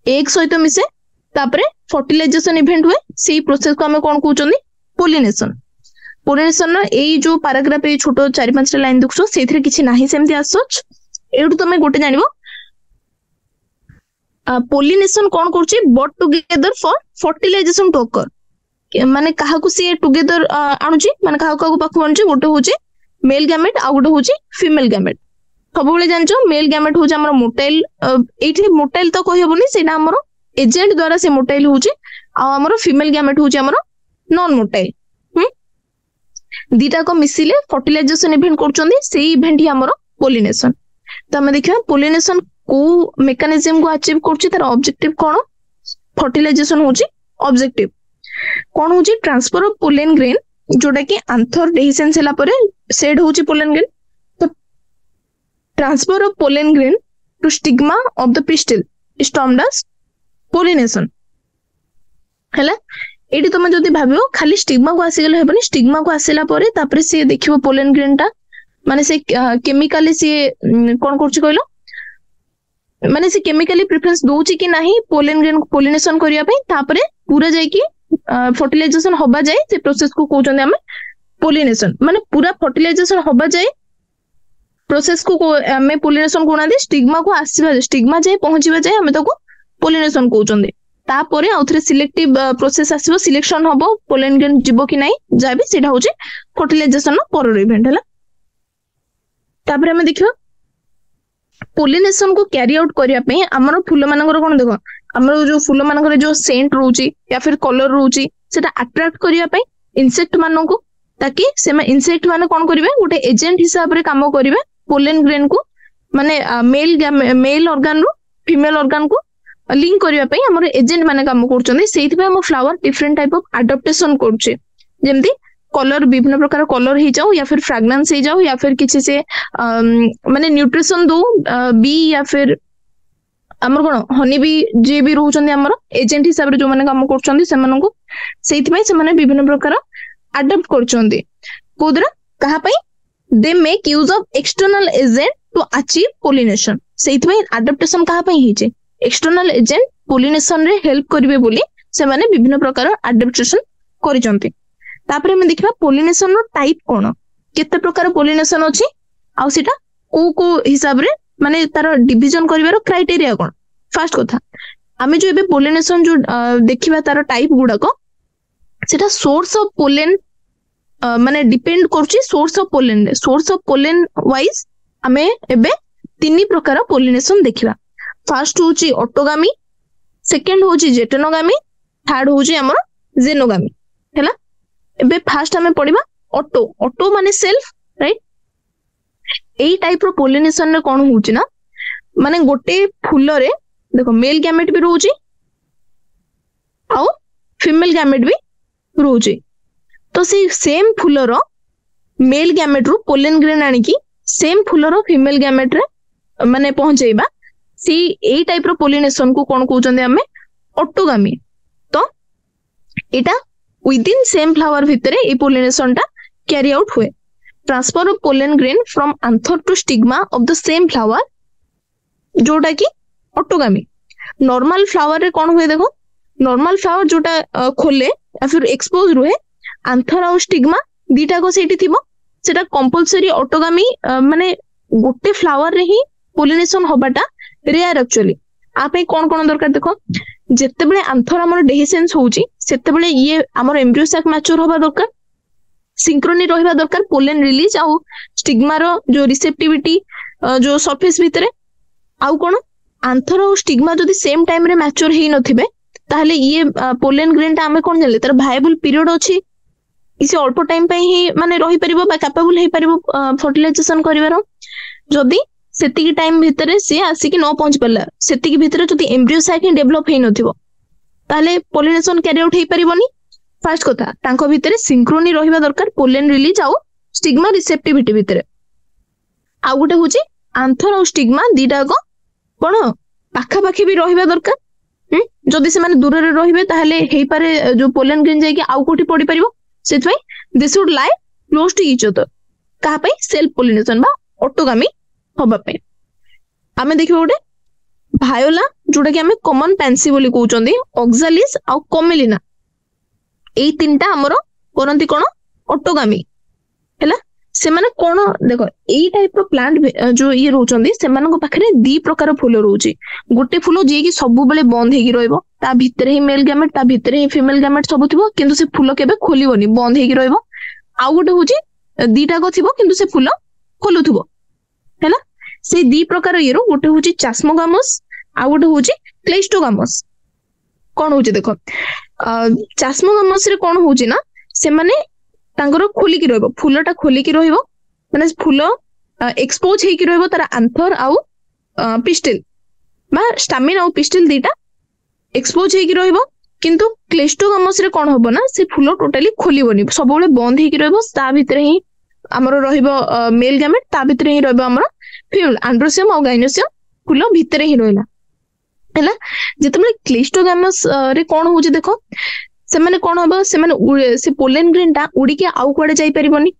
एग सहित मिसे तापरे फर्टिलाइजेशन इवेंट हुए सेही प्रोसेस को हमें कोन कहउचंदी पोलिनेशन पोलिनेशन न एई जो पैराग्राफ ए छोटो 4-5 लाइन देखछो सेथिरे किछि नाही सेमति आसछ एडु तमे गोटे जानिबो पोलिनेशन कोन करछि but together for fertilization to occur माने काहा को से टुगेदर आणुछि माने काहा को पाखु आणुछि गोटे होछि मेल गैमेट आ गोटे होछि फीमेल गैमेट सब बेले जानछो मेल गैमेट होछि हमर मोटाइल एठी मोटाइल तो कहि हबोनी सेना हमर एजेंट द्वारा से मोटाइल होछि आ हमर फीमेल गैमेट होछि हमर नॉन मोटाइल दीटा को मिसिले फर्टिलाइजेशन इवेंट करचोंदी सेही इवेंट ही हमर पोलिनेशन तो हम देखिबा पोलिनेशन को मेकानिज्म को अचीव करछि तार ऑब्जेक्टिव कोन फर्टिलाइजेशन होछि ऑब्जेक्टिव कोन होछि ट्रांसफर ऑफ पोलेन ग्रेन जोटा कि आंथर डेहिसेंस हला परे सेड होछि पोलेन ग्रेन तो transfer of pollen grain to stigma of the pistil is termed as pollination हला एटी तुम जदि भाबियो खाली स्टिग्मा को आसी गेले हेबनी स्टिग्मा को आसीला परे तापरे से देखिबो पोलेन ग्रेन टा माने से केमिकली से कोन करछि कहलो माने से केमिकली प्रेफरेंस दोछि कि नाही पोलेन ग्रेन पोलिनेशन करिया पई तापरे पूरा जाय कि फर्टिलाइजेशन होबा जाय से प्रोसेस को कहउचंदी हमें पोलिनेशन माने पूरा फर्टिलाइजेशन होबा जाय प्रोसेस को हमें पोलिनेशन कोना दे स्टिग्मा को आसीबा स्टिग्मा जाय पहुंचीबा जाय हमें ताको पोलिनेशन कहउचंदी तापरे आउथरे सिलेक्टिव प्रोसेस आसीबो सिलेक्शन होबो पोलेन ग्रेन जिवो कि नाही जाबे सेटा होचे फर्टिलाइजेशन नो परर इवेंट हला तापरे हमें देखियो पोलिनेशन को कैरी आउट करिया पे हमर फूल मानकर कोन देखो हमर जो फूल मानकर जो सेंट रहउची या फिर कलर रहउची सेटा अट्रैक्ट करिया पे इंसेक्ट मानन को ताकि से इंसेक्ट माने कोन करिवे गोटे एजेंट हिसाब रे काम करिवे पोलेन ग्रेन को माने मेल ऑर्गन रो फीमेल ऑर्गन को लिंक करिया पे हमर एजेंट माने काम करचोंदी सेहित पे हम flower different type of adaptation करछे जेमती कलर विभिन्न प्रकार कलर ही जाओ या फिर फ्रेग्रेंस ही जाओ या फिर किसी से माने न्यूट्रिशन दो बी या फिर हमर कोन हनी बी जे भी रहउचंदी हमर एजेंट हिसाब रे जो माने काम करचंदी से माने को सेहित पे से माने विभिन्न प्रकार अडॉप्ट करचंदी कोदरा कहा पई they make use of external agent to achieve pollination सेहित पे अडॉप्टेशन कहा पई हिचे एक्सटर्नल एजेंट पोलिनेशन रे हेल्प करिवे बोली से माने विभिन्न प्रकार अडॉप्टेशन करिचंती तापरे हम देखिबा पोलिनेशन रो टाइप कोन केते प्रकार पोलिनेशन अछि आ सेटा को हिसाब रे माने तार डिवीजन करिवारो क्राइटेरिया कोन फर्स्ट कथा आमे जो एबे पोलिनेशन जो देखिबा तार टाइप गुडा को सेटा सोर्स ऑफ पोलेन माने डिपेंड करछि सोर्स ऑफ पोलेन वाइज आमे एबे तीन प्रकार पोलिनेशन देखिबा फर्स्ट होछि ऑटोगामी सेकंड होछि जेटोनोगामी थर्ड होछि हमर जेनोगामी हैला एबे फास्ट हमें पढ़िबा ऑटो ऑटो माने सेल्फ राइट एई टाइप रो पोलिनेशन रे कोन होउची ना माने गोटे फूल रे देखो मेल गैमेट भी रहउची आउ फीमेल गैमेट भी रहउची तो से सेम फूल रो मेल गैमेट रो पोलन ग्रेन आनी की सेम फूल रो फीमेल गैमेट रे माने पहुंचेबा सी एई टाइप रो पोलिनेशन को कोन कहउचंदे हमें ऑटोगामी तो एटा विदिन सेम फ्लावर भितरे ए पोलिनेशन टा कैरी आउट हुए transfer of pollen grain from anther to stigma of the same flower जोटा की ऑटोगामी नॉर्मल फ्लावर रे कोन हुए देखो नॉर्मल फ्लावर जोटा खोले या फिर एक्सपोज रुहे एंथर और स्टिग्मा दीटा को सेठी थिबो सेटा कंपलसरी ऑटोगामी माने गोटे फ्लावर रे ही पोलिनेशन होबाटा रेयर एक्चुअली आपे कोन कोन दरकार देखो जेते बेले एंथर हमर डेहिसेंस होउची सेते बेले ये हमर एम्ब्रियो सैक मैच्योर होबा दरकार सिंक्रोनी रहिबा दरकार पोलन रिलीज आउ स्टिग्मा रो जो रिसेप्टिविटी जो सरफेस भितरे आउ कोन एंथर और स्टिग्मा जदी सेम टाइम रे मैच्योर हेई नथिबे ताहले ये पोलन ग्रेन टा हमें कोन जानले तार वायबल पीरियड अछि इसे अल्प टाइम पे ही माने रही परिबो बा कैपेबल हे परिबो फर्टिलाइजेशन करिवारो जदी सेतिकी टाइम भितरे से आसी कि न पहुंच परला सेतिकी भितरे जदी एम्ब्रियो साइक ही डेवलप हेई नथिबो ताले पोलिनेशन कैरी आउट हेई परिबोनी फर्स्ट कथा तांको भितरे सिंक्रोनी रहिबा दरकार पोलन रिलीज आउ स्टिग्मा रिसेप्टिविटी भितरे आ गोटे होची एंथर और स्टिग्मा दीटा को कोन पाखा पाखी भी रहिबा दरकार जदी से माने दूर रे रहिबे ताहले हेई पारे जो पोलन ग्रेन जाय कि आउ कोठी पड़ी परिबो सेत भाई this should lie close to each other कहा पे सेल्फ पोलिनेशन बा ऑटोगामी होबा पे आमे देखिबो गोटे भायोला जोटा कि हमें कॉमन पेंसी बोली कहउचंदी ऑक्सालिस आ कमेलिना एई तीनटा हमरो करंती कोन ऑटोगामी हैला से माने कोन देखो एई टाइप रो प्लांट जो ये रहउचंदी से माने को पाखरे दी प्रकार फूल रहउची गोटे फूल जे कि सब बेले बंद हेगी रहइबो ता भितरे ही मेल गैमेट ता भितरे ही फीमेल गैमेट सब थिबो किंतु से फूल केबे खोलिबोनी बंद हेगी रहइबो आ गोटे होची दीटा को थिबो किंतु से फूल खोलुथिबो हैला से दी प्रकार ये रो गोटे होची चास्मोगामस आ गोटे होची क्लेस्टोगामस कोन होची देखो चास्मोगामस रे कोन होची ना से माने तांगर खोली की रहइबो फूलटा खोली की रहइबो माने फूल एक्सपोज हे की रहइबो तारा एंथर आउ पिस्टिल बा स्टामिन आउ पिस्टिल दीटा एक्सपोज हे की रहइबो किंतु क्लेस्टोगामस रे कोन होबो ना से फूल टोटली खोलिबोनी सब बेले बंद हे की रहइबो ता भितरे ही हमरो रहइबो मेल गैमेट ता भितरे ही रहइबो हमरो फीमेल एंड्रोसियम और गाइनोसियम फूल भितरे ही रहइला हैला जेतबे क्लेस्टोगामस रे कोन होची देखो से माने कोन होबो से माने से पोलन ग्रेन टा उडी के आउ कोडे जाई परिबोनी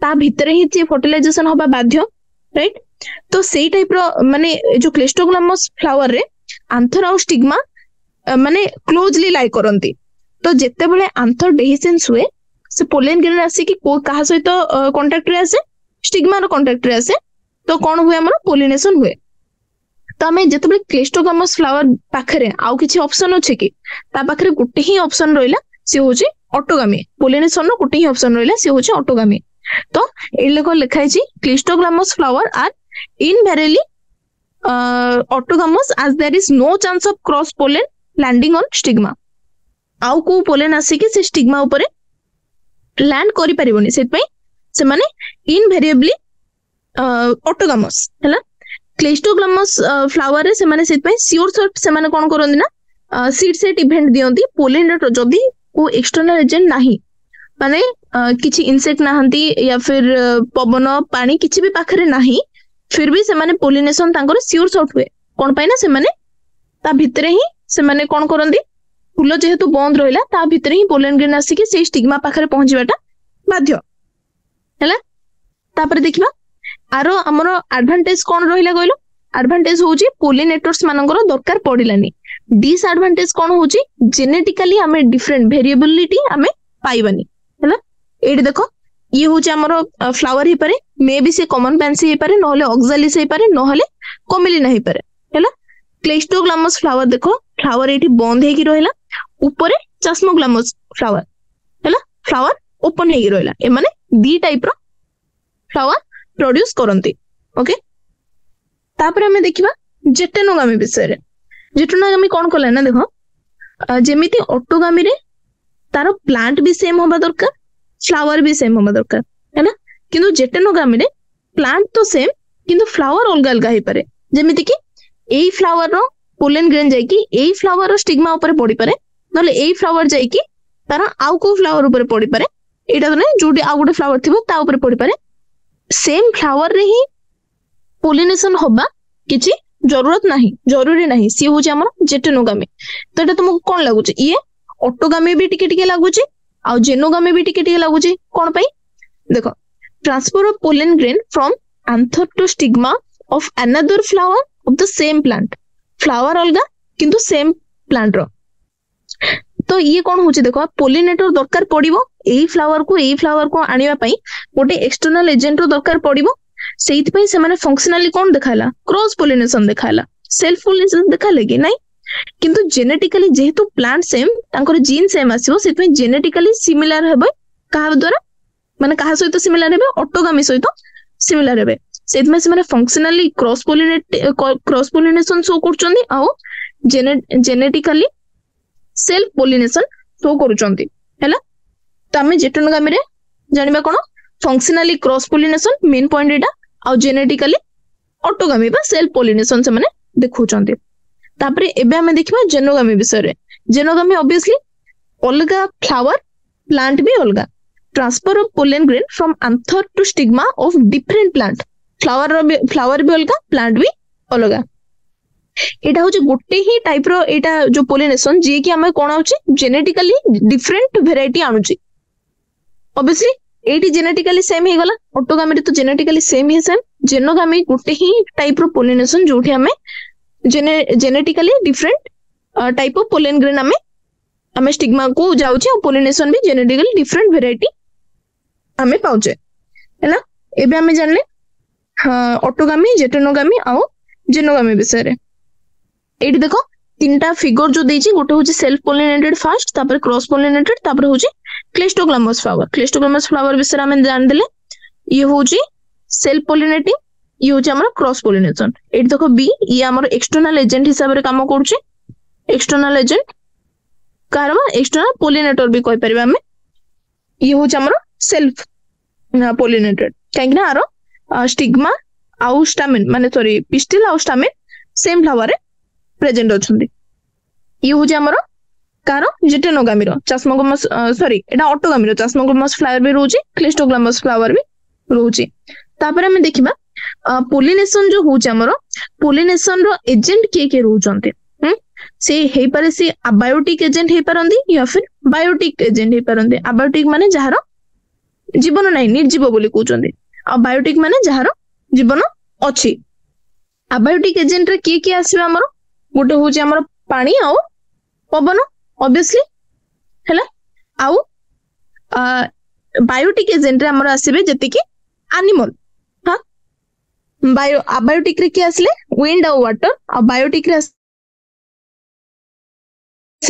ता भितरे ही जे फर्टिलाइजेशन होबा बाध्य राइट तो सेई टाइप रो माने जो क्लेस्टोगामस फ्लावर रे एंथर और स्टिग्मा माने क्लोजली लाई करंती तो जेते बेले एंथर डेहिसेंस हुए से पोलन ग्रेन आसी कि को कहा सहित कांटेक्ट रे आसे स्टिग्मा रो कांटेक्ट रे आसे तो कोन हुए हमर पोलिनेशन हुए तो हमें जेते बेले क्लेस्टोगामस फ्लावर पाखरे आउ किछि ऑप्शन अछि कि ता पाखरे गुटे ही ऑप्शन रहिला से होची ऑटोगामी पोलिनेशन रो गुटे ही ऑप्शन रहिला से होची ऑटोगामी तो ए लेखो लिखाई छी cleistogamous flower are invariably autogamous as there is no chance of cross pollen landing on stigma आउ को पोलन आसी कि से स्टिग्मा ऊपर लैंड करि परिबोनी सेत पई से माने इनवेरियबली ऑटोगामस हैला क्लेस्टोगामस फ्लावर रे से माने सेत पई श्योर शॉट से माने कोन करंदी ना सीड सेट इवेंट दियंती पोलन जदी को एक्सटर्नल एजेंट नाही माने किछि इंसेक्ट नाहंती या फिर पवन पानी किछि भी पाखरे नाही फिर भी से माने पोलिनेशन तांकर श्योर शॉट हुए कोन पाई ना से माने ता भितरे ही से माने कोन करंदी फूल जेहेतु बंद रहिला ता भितरे ही पोलन ग्रेन आसी कि से स्टिग्मा पाखरे पहुंचीबाटा बाध्य हैला तापर देखिबा आरो हमरो एडवांटेज कोन रहिला गइलो एडवांटेज होउची पोलिनेटर्स मानकर दरकार पडिलानी डिसएडवांटेज कोन होउची जेनेटिकली हमें डिफरेंट वेरिएबिलिटी हमें पाइबानी हैला एडी देखो ये होउची हमरो फ्लावर ही पारे मे बी से कॉमन पेंसी ही पारे नहले ऑक्सालिस ही पारे नहले कमेलिना ही पारे हैला क्लेस्टोग्लामस फ्लावर देखो फ्लावर एठी बंद हेकी रहला ऊपर चास्मोग्लामस फ्लावर हैला फ्लावर ओपन हेकी रहला ए माने दी टाइप रो फ्लावर प्रोड्यूस करंती ओके तापर हमें देखिबा जेटेनोगामी विषय रे जेटेनोगामी कोन कला ना देखो जेमिति ऑटोगामी रे तारो प्लांट भी सेम होबा दरकार फ्लावर भी सेम होगा दरकार है ना किंतु जेटेनोगामी रे प्लांट तो सेम किंतु फ्लावर अलग अलग हे पारे जेमिति कि एई फ्लावर रो पोलन ग्रेन जाई कि एई फ्लावर रो स्टिग्मा ऊपर पड़ी पारे नले एई फ्लावर जाई कि तारा आउ को फ्लावर ऊपर पड़ी पारे एटा तो नै जोडी आउ गोटे फ्लावर थिबो ता ऊपर पड़ी पारे सेम फ्लावर रे ही पोलिनेशन होबा किछि जरूरत नहीं जरूरी नहीं सी हो हमर जेटेनोगामी तो एटा तुमको कोन लागु छै ये ऑटोगामी भी टिके टिके लागु छै आ जेनोगामी भी टिके टिके लागु छै कोन पई देखो transfer of pollen grain from anther to stigma of another flower of the same plant flower अलगा किंतु सेम प्लांट रो तो ये कौन होची देखो पोलिनेटर दरकार पड़िबो एई फ्लावर को आनिबा पई गोटे एक्सटर्नल एजेंट रो दरकार पड़िबो सेइथ पई से माने फंक्शनली कौन देखाला क्रॉस पोलिनेशन देखाला सेल्फ पोलिनेशन देखाले कि नहीं किंतु जेनेटिकली जेहेतु प्लांट सेम तांकर जीन सेम आसीबो सेत पई जेनेटिकली सिमिलर हेबो कहा द्वारा माने कहा सहित सिमिलर हेबे ऑटोगामी सहित सिमिलर हेबे सेत में से माने फंक्शनली क्रॉस पोलिनेशन शो करचोंदी आ जेनेटिकली सेल्फ पोलिनेशन शो करूचोंदी हैला तो हमें जेटेनोगामी रे जानिबा कोन functionally cross pollination main point एटा आ जेनेटिकली ऑटोगामी बा सेल्फ पोलिनेशन से माने देखौचोंदी तापरे एबे हमें देखिबा जेनोगामी विषय रे जेनोगामी ऑब्वियसली अलगा फ्लावर प्लांट भी अलगा transfer of pollen grain from anther to stigma of different plant flower भी अलगा प्लांट भी अलगा एटा होचे गोटे ही टाइप रो एटा जो पोलिनेशन जे कि हमें कोन होचे जेनेटिकली डिफरेंट वेराइटी आनुची ऑब्वियसली एटी जेनेटिकली सेम हे गला ऑटोगामी रे तो जेनेटिकली सेम ही सेम जेनोगामी गोटे ही टाइप रो पोलिनेशन जोठी हमें genetically different type of pollen grain हमें स्टिग्मा को जाउचे और पोलिनेशन भी जेनेटिकली डिफरेंट वेराइटी हमें पाउचे है ना एबे हमें जानले ऑटोगामी जेटेनोगामी और जेनोगामी विषय रे एटी देखो तीनटा फिगर जो देछि गोटे होछि सेल्फ पोलिनेटेड फर्स्ट तापर क्रॉस पोलिनेटेड तापर होछि क्लेस्टोग्लामस फ्लावर विषय हमें जान देले ये होछि सेल्फ पोलिनेटिंग ये होछि हमर क्रॉस पोलिनेशन एटी देखो बी ये हमर एक्सटर्नल एजेंट हिसाब रे काम करछि external agent car external pollinator भी कहि परबा हमें ये होछि हमर सेल्फ पोलिनेटेड काहे ना आरो स्टिग्मा आउ स्टामेन माने सॉरी पिस्टिल आउ स्टामेन सेम फ्लावर रे प्रेजेंट अछंदी ये होछि हमर कार जेटेनोगामी रो चास्मोग्लामस सॉरी एटा ऑटोगामी रो चास्मोग्लामस फ्लावर भी रहउछि क्लेस्टोग्लामस फ्लावर भी रहउछि तापर हम देखिबा पोलिनेशन जो होछि हमर पोलिनेशन रो एजेंट के रहउचंती से हे पारे से अबायोटिक एजेंट हे पारंदी या फिर बायोटिक एजेंट हे पारंदी अबायोटिक माने जहार जीवन नाही निर्जीव बोली कहउचंदी आ बायोटिक माने जहार जीवन अछि अबायोटिक एजेंट रे के आसीबा हमर गोटे होछि हमर पानी आ पवन ऑब्वियसली हैला आउ बायोटिक एजेंट रे हमर आसीबे जति कि एनिमल हां बायो अबायोटिक रे के आसले विंड आ वाटर आ बायोटिक रे आसले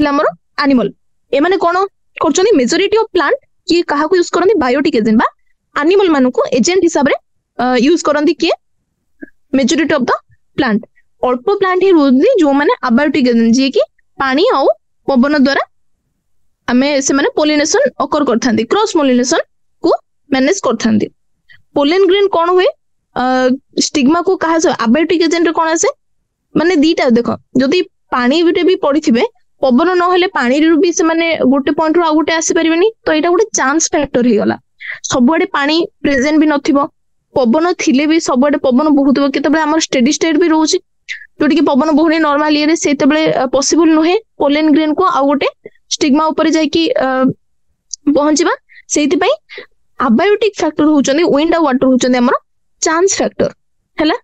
हमर एनिमल ए माने कोन करचोनी मेजॉरिटी ऑफ प्लांट कि काहा को यूज करंदी बायोटिक एजेंट बा एनिमल मानु को एजेंट हिसाब रे यूज करंदी के मेजॉरिटी ऑफ द प्लांट अल्प प्लांट ही रोजली जो माने अबायोटिक एजेंट जे कि पानी आ पवन द्वारा हमें से माने पोलिनेशन अकर करथांदी क्रॉस पोलिनेशन को मैनेज करथांदी पोलन ग्रेन कोन हुए स्टिग्मा को कहा से अबायोटिक एजेंट रे कोन आसे माने दीटा देखो जदी पानी बिटे भी पड़िथिबे पवन न होले पानी रू भी से माने गोटे पॉइंट रो आ गोटे आसी परिबेनी तो एटा गोटे चांस फैक्टर हे गला सबुआडे पानी प्रेजेंट भी नथिबो पवन थिले भी सबुआडे पवन बहुतबो केतबे हमर स्टेडी स्टेट भी रहउची जोटी कि पवन बहुनी नॉर्मल ये रे सेतेबेले पॉसिबल नहे पोलन ग्रेन को आ गोटे स्टिग्मा ऊपर जाय कि पहुंचीबा सेति पई अबायोटिक फैक्टर होचंदी विंड आ वाटर होचंदी हमर चांस फैक्टर हैला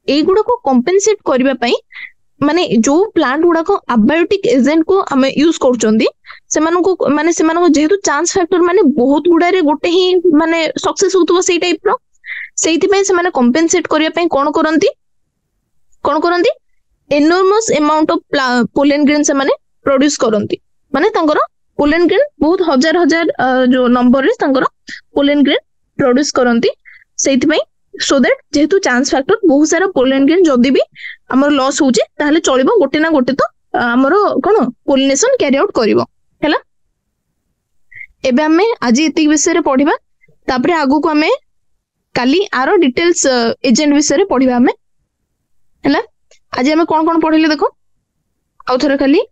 ए गुडा को कंपेंसेट करबा पई माने जो प्लांट गुडा को अबायोटिक एजेंट को हमें यूज करचंदी सेमानको जेहेतु चांस फैक्टर माने बहुत गुडा रे गोटे ही माने सक्सेस होतबो सेई टाइप रो सेति पई से माने कंपेंसेट करबा पई कोन करंती enormous amount of pollen grain से माने प्रोड्यूस करंती माने तांकर पोलन ग्रेन बहुत हजार हजार जो नंबर रे तांकर पोलन ग्रेन प्रोड्यूस करंती सेति पई सो दैट जेहेतु चांस फैक्टर बहुत सारा पोलन ग्रेन जदी भी हमर लॉस होचे ताहले चलिबो गोटे ना गोटे तो हमर कोन पोलिनेशन कैरी आउट करिवो हैला एबे आमे आज एतिक विषय रे पढ़िबा तापरे आगु को आमे काली आरो डिटेल्स एजेंट विषय रे पढ़िबा आमे हैला। आज आमे कोन पढ़िले देखो आउ थरे खाली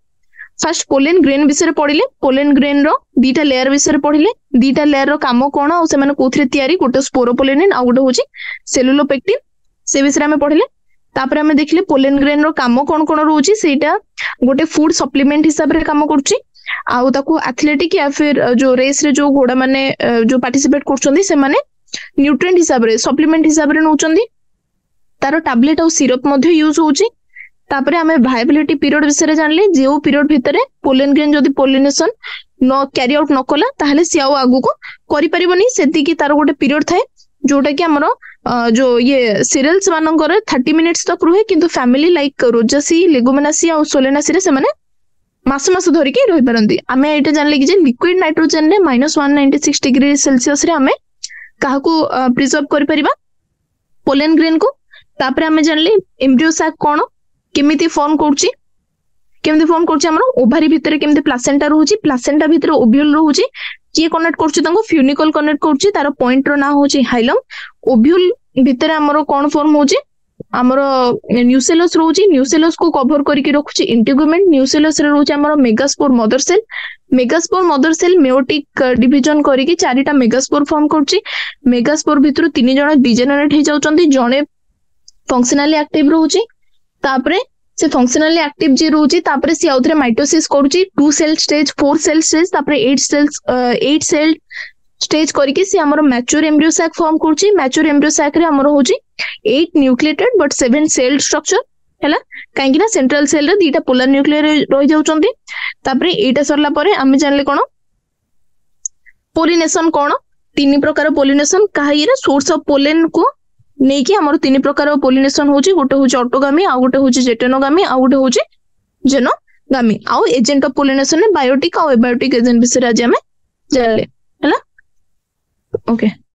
फर्स्ट पोलेन ग्रेन विषय पढ़िले पोलेन ग्रेन रो दीटा लेयर विषय पढ़िले दीटा लेयर रो काम कोन आ से माने कोथरे तयारी गोटे स्पोरोपोलेनिन आ गोटे होची सेलुलोपेक्टिन से विषय में पढ़िले। तापर आमे देखिले पोलेन ग्रेन रो काम कोन रहउची सेटा गोटे फूड सप्लीमेंट हिसाब रे काम करची आउ ताकू एथलेटिक या फिर जो रेस रे जो घोड़ा माने जो पार्टिसिपेट करछंदी से माने न्यूट्रिएंट हिसाब रे सप्लीमेंट हिसाब रे नउचंदी तारो टैबलेट और सिरप मध्ये यूज होची। तापरे आमे वायबिलिटी पीरियड विषय जानले जो पीरियड भितरे पोलेन ग्रेन जदी पोलिनेशन न कैरी आउट न कला ताहले सी आउ आगु को करि परिबनी सेति की तारो गोटे पीरियड थाए जोटा कि हमरो जो ये सीरियल्स मानकर 30 मिनिट्स तक रुहे किंतु फैमिली लाइक रोजासी लेगुमिनासी और सोलेनासी रे से माने मास मास धरि के रहि परंती। आमे एटा जानले कि जे लिक्विड नाइट्रोजन रे -196 डिग्री सेल्सियस रे आमे काहाकू प्रिजर्व करि परिबा पोलेन ग्रेन को। तापरे आमे जानले एम्ब्रियो सैक कोन केमिति फॉर्म करछि हमरो ओभारी भितरे केमिति प्लासेंटा रहउची प्लासेंटा भितरे ओव्यूल रहउची किए कनेक्ट करछि तांको फ्यूनिकल कनेक्ट करछि तार पॉइंट रो ना होची हाइलम ओव्यूल भितरे हमरो कोन फॉर्म होची हमरो न्यूसेलस रहउची न्यूसेलस को कवर करके रखुची इंटीग्यूमेंट न्यूसेलस रे रहउची हमरो megaspore mother cell meiotic division करके चारिटा मेगास्पोर फॉर्म करछि मेगास्पोर भितरु 3 जण डिजेनरेट हे जाउचंदी जणे फंक्शनली एक्टिव रहउची तापरे से फंक्शनली एक्टिव जे रहउची तापरे से आउथरे माइटोसिस करूची 2 सेल स्टेज 4 सेल स्टेज तापरे 8 सेल स्टेज करके से हमरो मैच्योर एम्ब्रियो सैक फॉर्म करची मैच्योर एम्ब्रियो सैक रे हमरो होची 8 न्यूक्लिएटेड बट 7 सेल्ड स्ट्रक्चर हैला काहेकि ना सेंट्रल सेल रे दीटा पोलर न्यूक्लियर रहि जाउचंदी। तापरे एटा सरला परे आमे जानले कोन पोलिनेशन कोन 3 प्रकार पोलिनेशन काहे रे सोर्स ऑफ पोलेन को नहीं कि हमर 3 प्रकार पोलिनेशन होची गोटे होची ऑटोगामी आ गोटे होची जेटेनोगामी आ गोटे होची जेनोगामी आ एजेंट ऑफ पोलिनेशन ने बायोटिक आ एबायोटिक एजेंट विषय आज हमें जानले हैला। ओके।